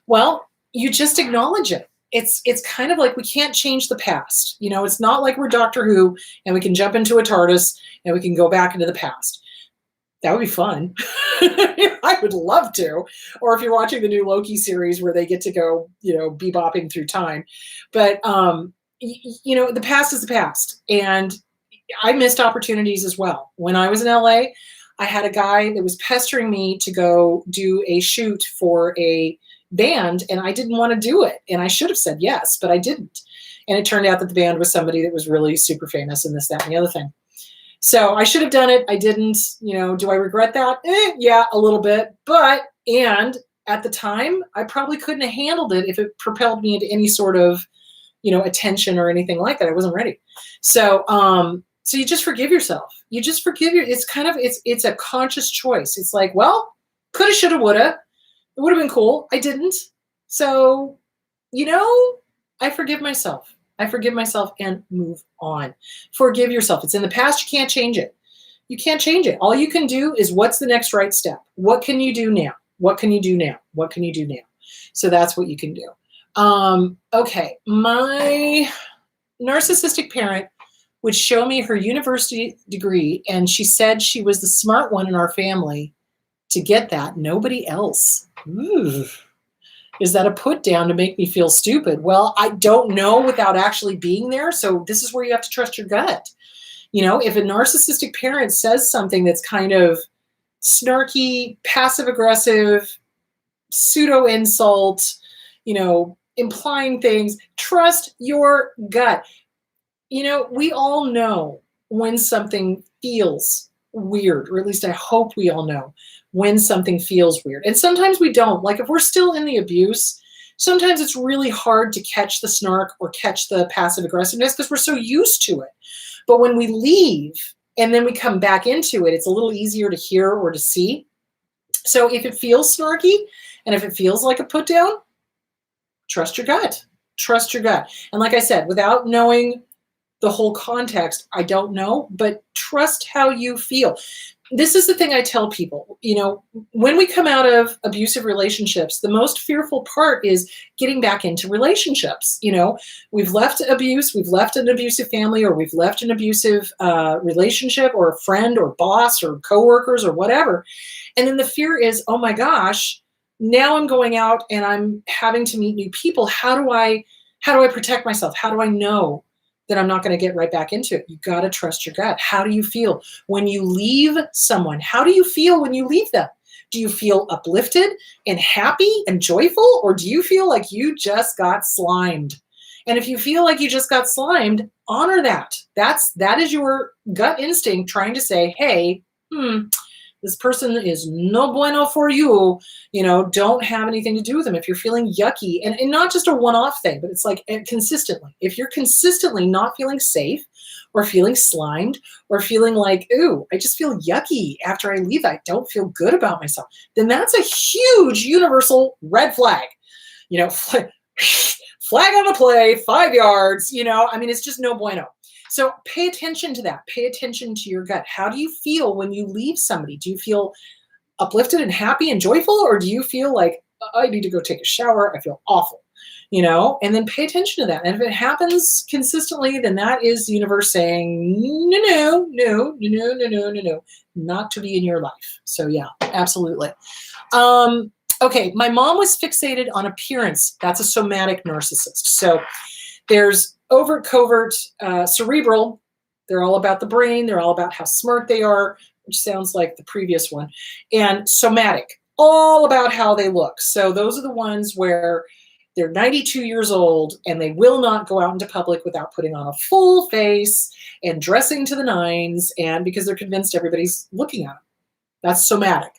Well, you just acknowledge it. It's kind of like we can't change the past. It's not like we're Doctor Who and we can jump into a TARDIS and we can go back into the past. That would be fun. I would love to. Or if you're watching the new Loki series where they get to go, bebopping through time. But, the past is the past. And I missed opportunities as well. When I was in LA, I had a guy that was pestering me to go do a shoot for a band and I didn't want to do it. And I should have said yes, but I didn't. And it turned out that the band was somebody that was really super famous and this, that, and the other thing. So I should have done it. I didn't, do I regret that? Yeah, a little bit. And at the time, I probably couldn't have handled it if it propelled me into any sort of, attention or anything like that. I wasn't ready. So you just forgive yourself. You just forgive it's a conscious choice. It's like, well, coulda, shoulda, woulda. It would have been cool. I didn't. So, I forgive myself. I forgive myself and move on. Forgive yourself. It's in the past. You can't change it. You can't change it. All you can do is what's the next right step? What can you do now? What can you do now? What can you do now? So that's what you can do. Okay. My narcissistic parent would show me her university degree, and she said she was the smart one in our family to get that. Nobody else. Ooh. Is that a put down to make me feel stupid? Well, I don't know without actually being there. So this is where you have to trust your gut. If a narcissistic parent says something that's kind of snarky, passive aggressive, pseudo insult, implying things, trust your gut. We all know when something feels weird, or at least I hope we all know when something feels weird. And sometimes we don't. Like if we're still in the abuse, sometimes it's really hard to catch the snark or catch the passive aggressiveness because we're so used to it. But when we leave and then we come back into it, it's a little easier to hear or to see. So if it feels snarky and if it feels like a put down, trust your gut. Trust your gut. And like I said, without knowing the whole context, I don't know, but trust how you feel. This is the thing I tell people, when we come out of abusive relationships, the most fearful part is getting back into relationships. We've left abuse, we've left an abusive family, or we've left an abusive relationship or a friend or boss or coworkers or whatever. And then the fear is, oh my gosh, now I'm going out and I'm having to meet new people. How do I protect myself? How do I know then I'm not going to get right back into it. You got to trust your gut. How do you feel when you leave someone? How do you feel when you leave them? Do you feel uplifted and happy and joyful, or do you feel like you just got slimed? And if you feel like you just got slimed, honor that. That is your gut instinct trying to say, hey, this person is no bueno for you. Don't have anything to do with them. If you're feeling yucky, and not just a one-off thing, but it's like consistently. If you're consistently not feeling safe or feeling slimed or feeling like, ooh, I just feel yucky after I leave, I don't feel good about myself, then that's a huge universal red flag. Flag on the play, 5 yards, it's just no bueno. So pay attention to that. Pay attention to your gut. How do you feel when you leave somebody? Do you feel uplifted and happy and joyful? Or do you feel like, I need to go take a shower, I feel awful? And then pay attention to that. And if it happens consistently, then that is the universe saying, no, not to be in your life. So yeah, absolutely. Okay, my mom was fixated on appearance. That's a somatic narcissist. So there's overt, covert, cerebral. They're all about the brain. They're all about how smart they are, which sounds like the previous one. And somatic, all about how they look. So those are the ones where they're 92 years old and they will not go out into public without putting on a full face and dressing to the nines, and because they're convinced everybody's looking at them. That's somatic.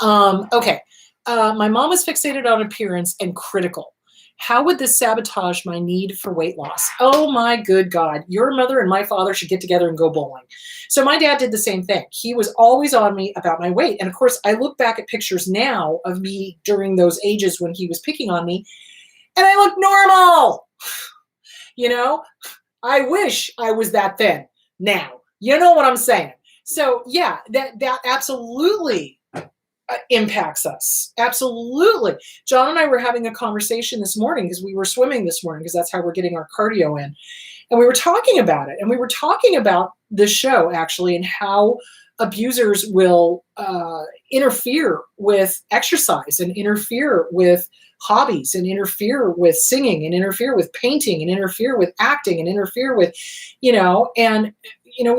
Okay. My mom was fixated on appearance and critical. How would this sabotage my need for weight loss? Oh my good God, your mother and my father should get together and go bowling. So my dad did the same thing. He was always on me about my weight. And of course, I look back at pictures now of me during those ages when he was picking on me, and I look normal. I wish I was that thin now. You know what I'm saying? So yeah, that absolutely impacts us. Absolutely. John and I were having a conversation this morning because we were swimming this morning, because that's how we're getting our cardio in. And we were talking about it. And we were talking about the show, actually, and how abusers will interfere with exercise and interfere with hobbies and interfere with singing and interfere with painting and interfere with acting and interfere with, we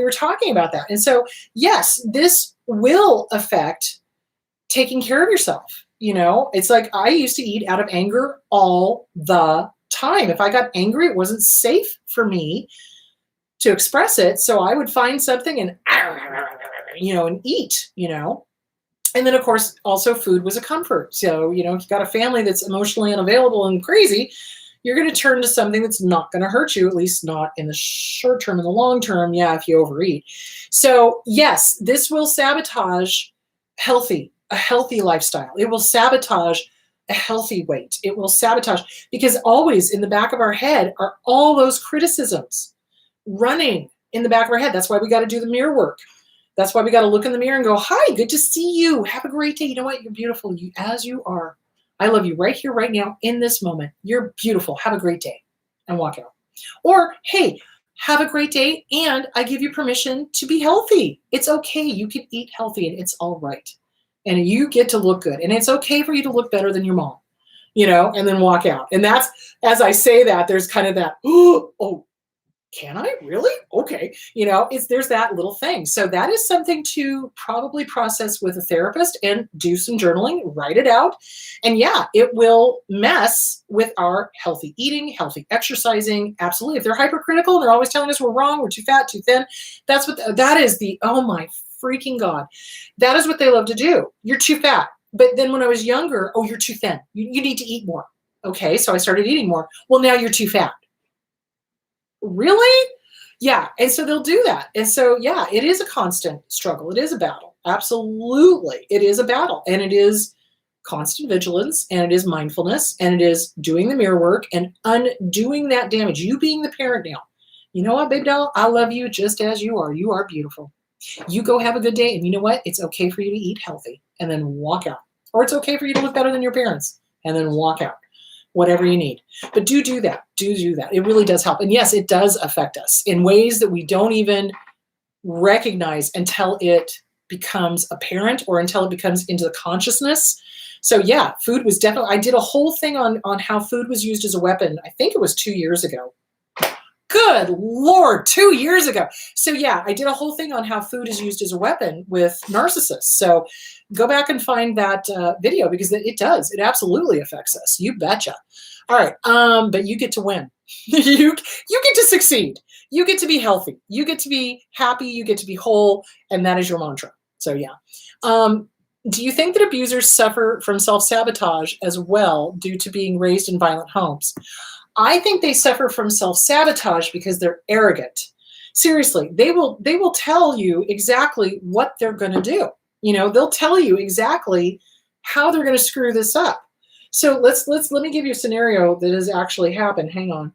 were talking about that. And so, yes, this will affect taking care of yourself. It's like I used to eat out of anger all the time. If I got angry, it wasn't safe for me to express it. So I would find something and eat, And then, of course, also food was a comfort. So, if you've got a family that's emotionally unavailable and crazy, you're going to turn to something that's not going to hurt you, at least not in the short term. In the long term, yeah, if you overeat. So, yes, this will sabotage a healthy lifestyle. It will sabotage a healthy weight. It will sabotage, because always in the back of our head are all those criticisms running in the back of our head. That's why we got to do the mirror work. That's why we got to look in the mirror and go, hi, good to see you. Have a great day. You know what? You're beautiful as you are. I love you right here, right now, in this moment. You're beautiful. Have a great day, and walk out. Or, hey, have a great day, and I give you permission to be healthy. It's okay. You can eat healthy, and it's all right. And you get to look good. And it's okay for you to look better than your mom, and then walk out. And that's, as I say that, there's kind of that, oh, can I really? Okay. There's that little thing. So that is something to probably process with a therapist and do some journaling, write it out. And yeah, it will mess with our healthy eating, healthy exercising. Absolutely. If they're hypercritical and they're always telling us we're wrong, we're too fat, too thin, that is the, oh my freaking God. That is what they love to do. You're too fat. But then when I was younger, oh, you're too thin. You need to eat more. Okay. So I started eating more. Well, now you're too fat. Really? Yeah. And so they'll do that. And so, yeah, it is a constant struggle. It is a battle. Absolutely. It is a battle. And it is constant vigilance, and it is mindfulness, and it is doing the mirror work and undoing that damage. You being the parent now. You know what, baby doll? I love you just as you are. You are beautiful. You go have a good day. And you know what? It's okay for you to eat healthy and then walk out. Or it's okay for you to look better than your parents and then walk out. Whatever you need. But do that. Do that. It really does help. And yes, it does affect us in ways that we don't even recognize until it becomes apparent or until it becomes into the consciousness. So yeah, food was definitely, I did a whole thing on how food was used as a weapon. I think it was 2 years ago. Good Lord, 2 years ago. So yeah, I did a whole thing on how food is used as a weapon with narcissists. So go back and find that video, because it does. It absolutely affects us. You betcha. All right, but you get to win. you get to succeed. You get to be healthy. You get to be happy. You get to be whole, and that is your mantra. So yeah. Do you think that abusers suffer from self-sabotage as well due to being raised in violent homes? I think they suffer from self-sabotage because they're arrogant. Seriously, they will tell you exactly what they're going to do. You know, they'll tell you exactly how they're going to screw this up. So let me give you a scenario that has actually happened. Hang on.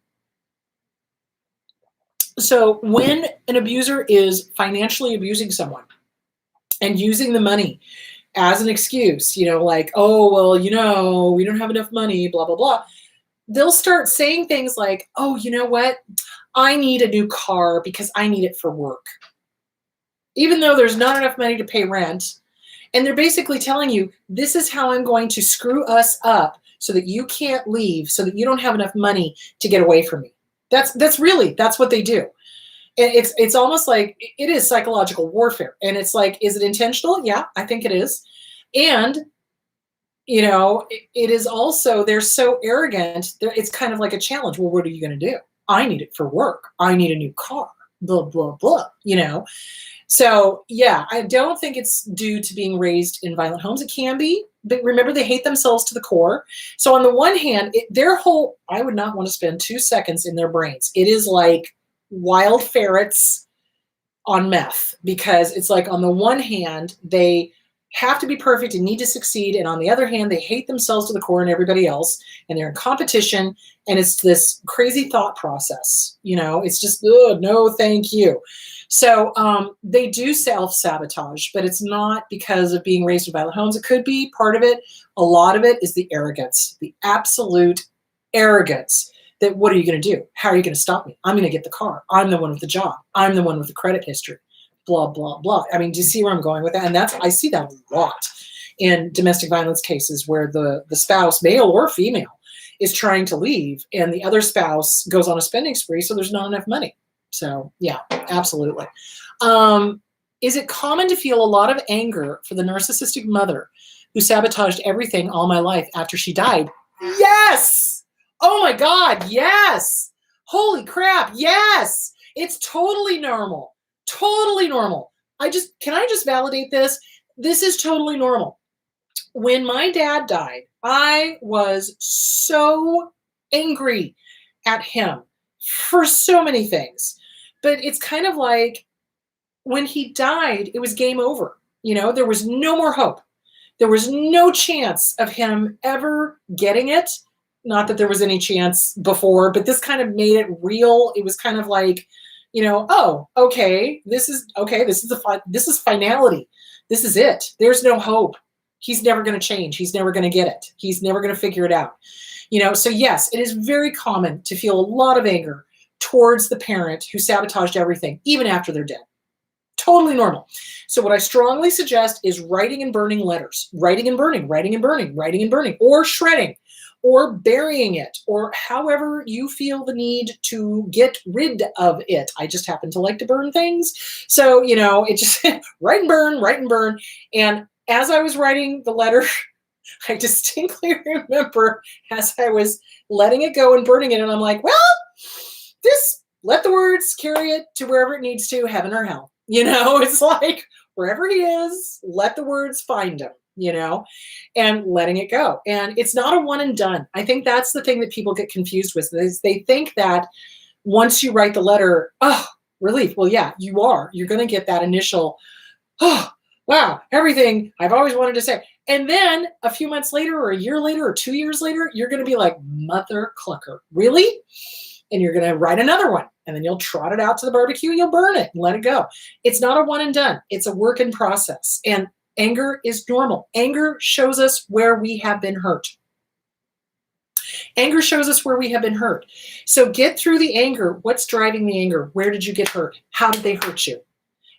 So when an abuser is financially abusing someone and using the money as an excuse, you know, like, oh, well, you know, we don't have enough money, blah, blah, blah. They'll start saying things like, oh, you know what? I need a new car because I need it for work. Even though there's not enough money to pay rent. And they're basically telling you, this is how I'm going to screw us up so that you can't leave, so that you don't have enough money to get away from me. That's what they do. It's almost like it is psychological warfare. And it's like, is it intentional? Yeah, I think it is. And you know, it is also, they're so arrogant. It's kind of like a challenge. Well, what are you going to do? I need it for work. I need a new car, blah, blah, blah, you know? So yeah, I don't think it's due to being raised in violent homes. It can be, but remember, they hate themselves to the core. So on the one hand, I would not want to spend 2 seconds in their brains. It is like wild ferrets on meth, because it's like, on the one hand, they have to be perfect and need to succeed. And on the other hand, they hate themselves to the core and everybody else, and they're in competition. And it's this crazy thought process. You know, it's just, no, thank you. So they do self-sabotage, but it's not because of being raised in violent homes. It could be part of it. A lot of it is the arrogance, the absolute arrogance that, what are you going to do? How are you going to stop me? I'm going to get the car. I'm the one with the job. I'm the one with the credit history. Blah, blah, blah. I mean, do you see where I'm going with that? And I see that a lot in domestic violence cases, where the spouse, male or female, is trying to leave and the other spouse goes on a spending spree, so there's not enough money. So yeah, absolutely. Is it common to feel a lot of anger for the narcissistic mother who sabotaged everything all my life after she died? Yes! Oh my God, yes! Holy crap, yes! It's totally normal. Totally normal. Can I just validate this? This is totally normal. When my dad died, I was so angry at him for so many things. But it's kind of like, when he died, it was game over. You know, there was no more hope. There was no chance of him ever getting it. Not that there was any chance before, but this kind of made it real. It was kind of like, you know, oh, okay, this is finality. This is it. There's no hope. He's never going to change. He's never going to get it. He's never going to figure it out. You know, so yes, it is very common to feel a lot of anger towards the parent who sabotaged everything, even after they're dead. Totally normal. So what I strongly suggest is writing and burning letters, writing and burning, writing and burning, writing and burning, or shredding, or burying it, or however you feel the need to get rid of it. I just happen to like to burn things. So, you know, it just write and burn, write and burn. And as I was writing the letter, I distinctly remember as I was letting it go and burning it, and I'm like, well, let the words carry it to wherever it needs to, heaven or hell. You know, it's like, wherever he is, let the words find him, you know, and letting it go. And it's not a one and done. I think that's the thing that people get confused with, is they think that once you write the letter, oh, relief. Well, yeah, you are. You're going to get that initial, oh, wow, everything I've always wanted to say. And then a few months later, or a year later, or 2 years later, you're going to be like, mother clucker, really? And you're going to write another one, and then you'll trot it out to the barbecue and you'll burn it and let it go. It's not a one and done. It's a work in process. And anger is normal. Anger shows us where we have been hurt. Anger shows us where we have been hurt. So get through the anger. What's driving the anger? Where did you get hurt? How did they hurt you?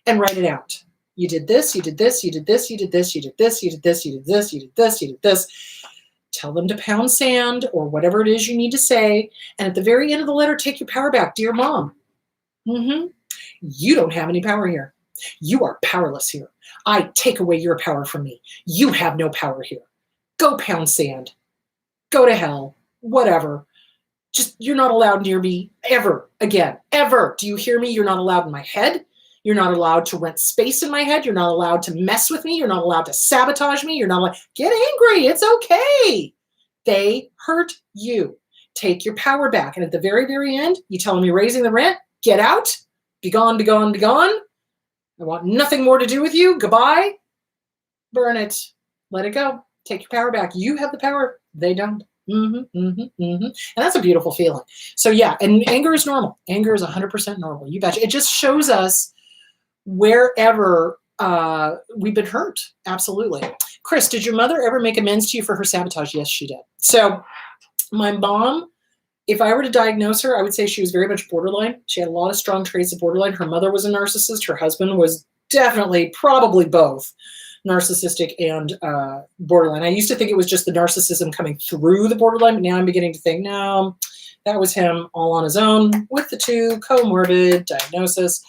And write it out. You did this, you did this, you did this, you did this, you did this, you did this, you did this, you did this, you did this. tell them to pound sand or whatever it is you need to say. And at the very end of the letter, take your power back. Dear mom, you don't have any power here. You are powerless here. I take away your power from me. You have no power here. Go pound sand. Go to hell. Whatever. Just, you're not allowed near me ever again. Ever. Do you hear me? You're not allowed in my head. You're not allowed to rent space in my head. You're not allowed to mess with me. You're not allowed to sabotage me. You're not allowed. Get angry. It's okay. They hurt you. Take your power back. And at the very, very end, you tell them you're raising the rent. Get out. Be gone, be gone, be gone. I want nothing more to do with you. Goodbye. Burn it. Let it go. Take your power back. You have the power. They don't. And that's a beautiful feeling. So yeah, and anger is normal. Anger is 100% normal. You betcha. It just shows us wherever we've been hurt. Absolutely. Chris, did your mother ever make amends to you for her sabotage? Yes, she did. So my mom, if I were to diagnose her, I would say she was very much borderline. She had a lot of strong traits of borderline. Her mother was a narcissist. Her husband was definitely, probably both narcissistic and borderline. I used to think it was just the narcissism coming through the borderline, but now I'm beginning to think, no, that was him all on his own with the two comorbid diagnosis.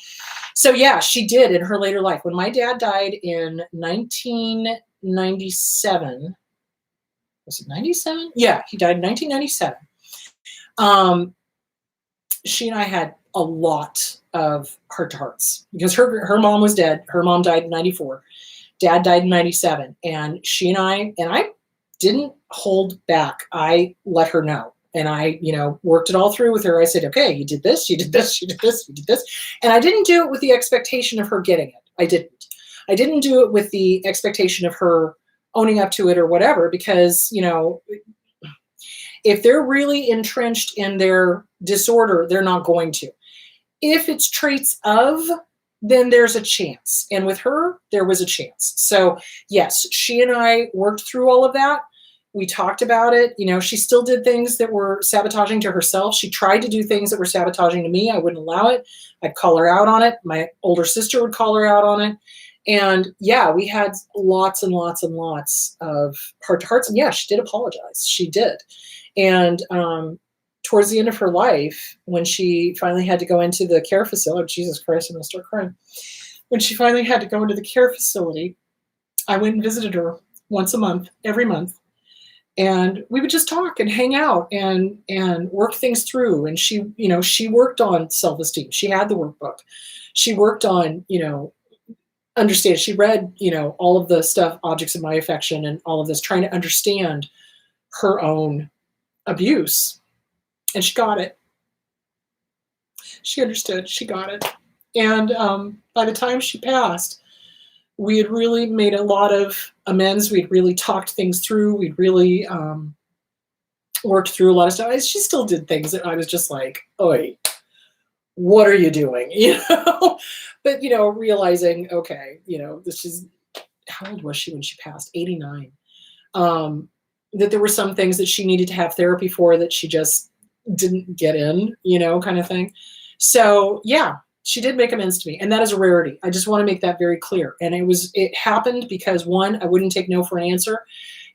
So yeah, she did in her later life. When my dad died in 1997, was it 97? Yeah, he died in 1997. She and I had a lot of heart-to-hearts because her mom was dead. Her mom died in 94. Dad died in 97. And she and I didn't hold back. I let her know. And I, worked it all through with her. I said, okay, you did this, you did this, you did this, you did this. And I didn't do it with the expectation of her getting it. I didn't. I didn't do it with the expectation of her owning up to it or whatever, because, if they're really entrenched in their disorder, they're not going to. If it's traits of, then there's a chance. And with her, there was a chance. So yes, she and I worked through all of that. We talked about it. She still did things that were sabotaging to herself. She tried to do things that were sabotaging to me. I wouldn't allow it. I'd call her out on it. My older sister would call her out on it. And yeah, we had lots and lots and lots of heart-to-hearts. And yeah, she did apologize. She did. And towards the end of her life, when she finally had to go into the care facility, oh, Jesus Christ, I'm going to start crying. When she finally had to go into the care facility, I went and visited her once a month, every month. And we would just talk and hang out and work things through. And she worked on self-esteem. She had the workbook. She worked on, understand. She read, all of the stuff, Objects of My Affection and all of this, trying to understand her own abuse. And she got it. She understood. She got it. And by the time she passed, we had really made a lot of amends. We'd really talked things through. We'd really worked through a lot of stuff. She still did things that I was just like, oi, what are you doing? But, realizing, okay, this is, how old was she when she passed? 89. That there were some things that she needed to have therapy for that she just didn't get in, kind of thing. So yeah, she did make amends to me, and that is a rarity. I just want to make that very clear. And it happened because, one, I wouldn't take no for an answer.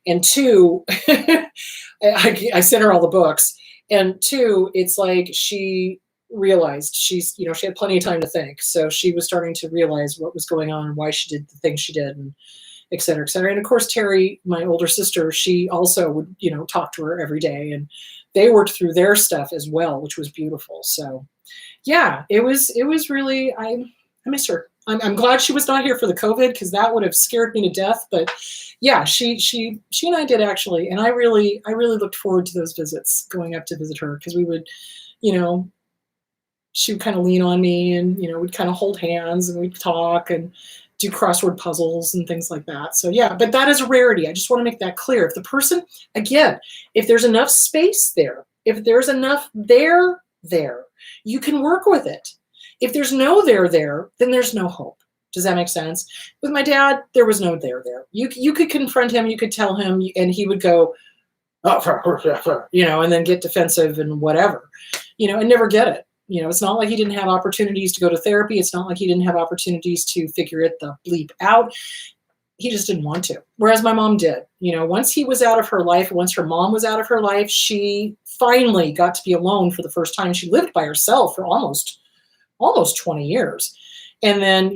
And two, I sent her all the books. And two, it's like she realized she had plenty of time to think. So she was starting to realize what was going on and why she did the things she did, and et cetera, et cetera. And of course, Terry, my older sister, she also would, talk to her every day, and they worked through their stuff as well, which was beautiful. So yeah, it was really, I miss her. I'm glad she was not here for the COVID, because that would have scared me to death. But yeah, she and I did, actually. And I really looked forward to those visits, going up to visit her, because we would, she would kind of lean on me, and, we'd kind of hold hands, and we'd talk and do crossword puzzles and things like that. So yeah, but that is a rarity. I just want to make that clear. If the person, again, if there's enough space there, if there's enough there, you can work with it. If there's no there, then there's no hope. Does that make sense? With my dad, there was no there. You could confront him, you could tell him, and he would go, oh, and then get defensive and whatever, and never get it. It's not like he didn't have opportunities to go to therapy. It's not like he didn't have opportunities to figure it the bleep out. he just didn't want to. Whereas my mom did. Once he was out of her life, once her mom was out of her life, she finally got to be alone for the first time. She lived by herself for almost 20 years. And then,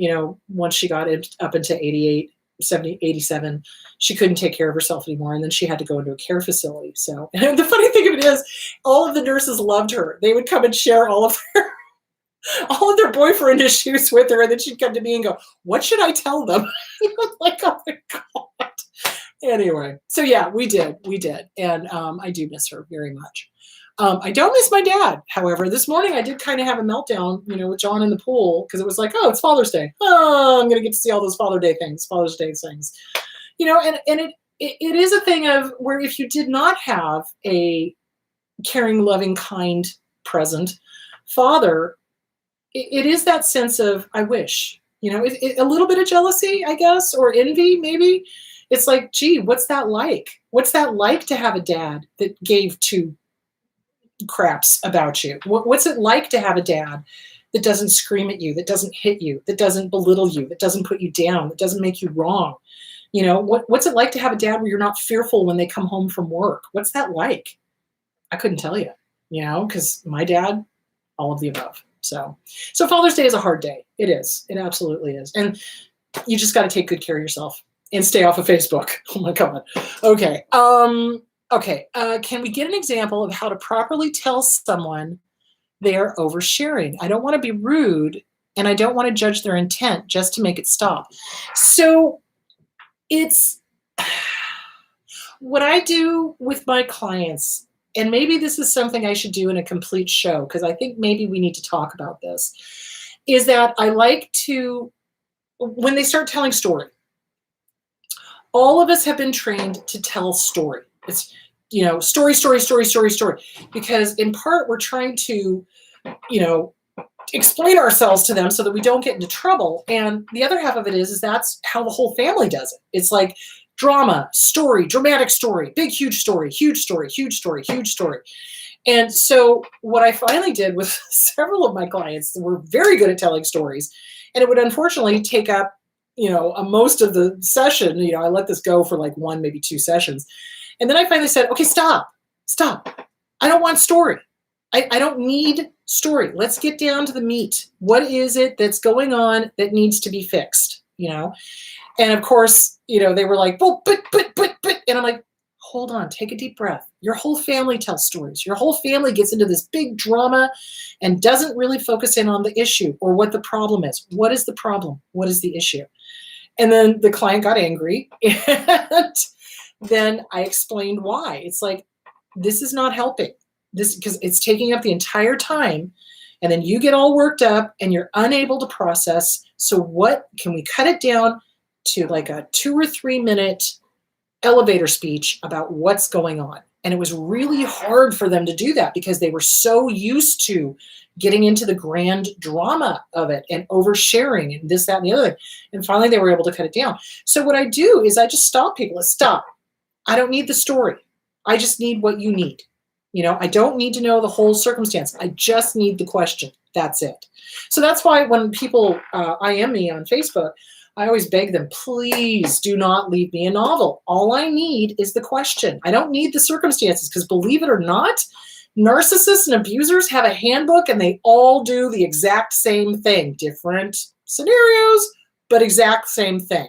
once she got up into 88, 70, 87, she couldn't take care of herself anymore. And then she had to go into a care facility. So and the funny thing of it is, all of the nurses loved her. They would come and share all of their boyfriend issues with her. And then she'd come to me and go, what should I tell them? Like, oh my God. Anyway, so yeah, we did. And I do miss her very much. I don't miss my dad. However, this morning I did kind of have a meltdown, with John in the pool, because it was like, oh, it's Father's Day. Oh, I'm going to get to see all those Father's Day things. And it is a thing of where if you did not have a caring, loving, kind, present father, it is that sense of, I wish, a little bit of jealousy, I guess, or envy, maybe. It's like, gee, what's that like? What's that like to have a dad that gave two craps about you? What's it like to have a dad that doesn't scream at you, that doesn't hit you, that doesn't belittle you, that doesn't put you down, that doesn't make you wrong? What's it like to have a dad where you're not fearful when they come home from work? What's that like? I couldn't tell you, because my dad, all of the above. So Father's Day is a hard day. It is. It absolutely is. And you just got to take good care of yourself and stay off of Facebook. Oh my God. Okay. Can we get an example of how to properly tell someone they're oversharing? I don't want to be rude and I don't want to judge their intent just to make it stop. So it's what I do with my clients. And maybe this is something I should do in a complete show, because I think maybe we need to talk about this, is that I like to, when they start telling story, all of us have been trained to tell story. It's, story, because in part we're trying to, explain ourselves to them so that we don't get into trouble. And the other half of it is that's how the whole family does it. It's like drama, story, dramatic story, big, huge story, huge story, huge story, huge story. And so what I finally did with several of my clients that were very good at telling stories, and it would unfortunately take up, most of the session. I let this go for like 1, maybe 2 sessions. And then I finally said, okay, stop. I don't want story. I don't need story. Let's get down to the meat. What is it that's going on that needs to be fixed? And of course, they were like, well, but, and I'm like, hold on, take a deep breath. Your whole family tells stories. Your whole family gets into this big drama and doesn't really focus in on the issue or what the problem is. What is the problem? What is the issue? And then the client got angry, and then I explained why. It's like, this is not helping. Because it's taking up the entire time, and then you get all worked up and you're unable to process. So what can we cut it down to, like a 2 or 3 minute elevator speech about what's going on? And it was really hard for them to do that because they were so used to getting into the grand drama of it and oversharing and this, that, and the other. And finally they were able to cut it down. So what I do is I just stop people. Stop. I don't need the story. I just need what you need. I don't need to know the whole circumstance. I just need the question. That's it. So that's why when people IM me on Facebook, I always beg them, please do not leave me a novel. All I need is the question. I don't need the circumstances, because believe it or not, narcissists and abusers have a handbook and they all do the exact same thing. Different scenarios, but exact same thing.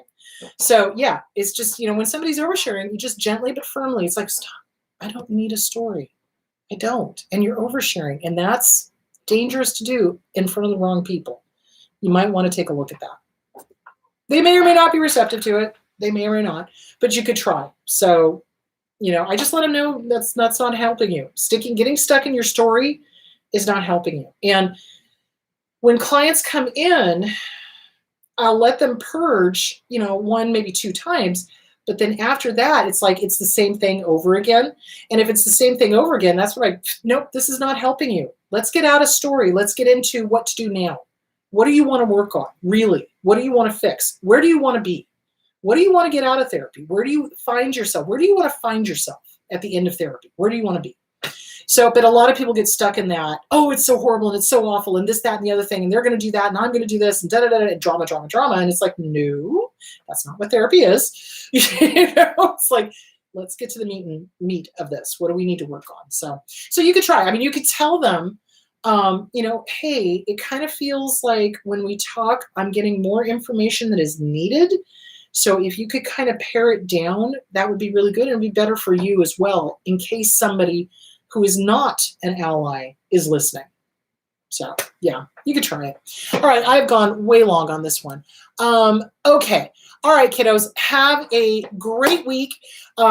So yeah, it's just, when somebody's oversharing, you just gently but firmly, it's like, stop. I don't need a story. I don't. And you're oversharing. And that's dangerous to do in front of the wrong people. You might want to take a look at that. They may or may not be receptive to it. They may or may not, but you could try. So, I just let them know that's not helping you. Getting stuck in your story is not helping you. And when clients come in, I'll let them purge, 1, maybe 2 times. But then after that, it's like it's the same thing over again. And if it's the same thing over again, that's what nope, this is not helping you. Let's get out of story. Let's get into what to do now. What do you want to work on? Really? What do you want to fix? Where do you want to be? What do you want to get out of therapy? Where do you find yourself? Where do you want to find yourself at the end of therapy? Where do you want to be? So, but a lot of people get stuck in that, oh, it's so horrible and it's so awful and this, that, and the other thing, and they're going to do that and I'm going to do this and drama, drama, drama. And it's like, no, that's not what therapy is. It's like, let's get to the meat of this. What do we need to work on? So you could try. I mean, you could tell them, hey, it kind of feels like when we talk, I'm getting more information that is needed. So if you could kind of pare it down, that would be really good. It would be better for you as well, in case somebody who is not an ally is listening. So yeah, you could try it. All right, I've gone way long on this one. Okay. All right, kiddos, have a great week.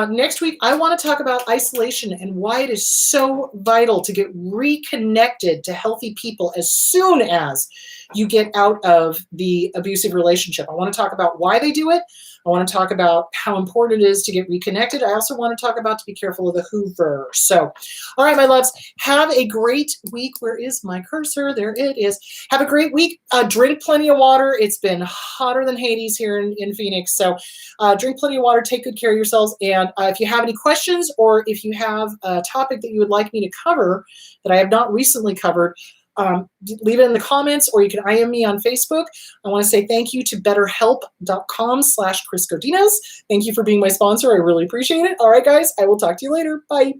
Next week, I want to talk about isolation and why it is so vital to get reconnected to healthy people as soon as you get out of the abusive relationship. I want to talk about why they do it. I want to talk about how important it is to get reconnected. I also want to talk about to be careful of the Hoover. So, all right, my loves, have a great week. Where is my cursor? There it is. Have a great week. Drink plenty of water. It's been hotter than Hades here in Phoenix. So drink plenty of water. Take good care of yourselves. And if you have any questions or if you have a topic that you would like me to cover that I have not recently covered, leave it in the comments, or you can IM me on Facebook. I want to say thank you to betterhelp.com/Chris Godinez. Thank you for being my sponsor. I really appreciate it. All right, guys, I will talk to you later. Bye.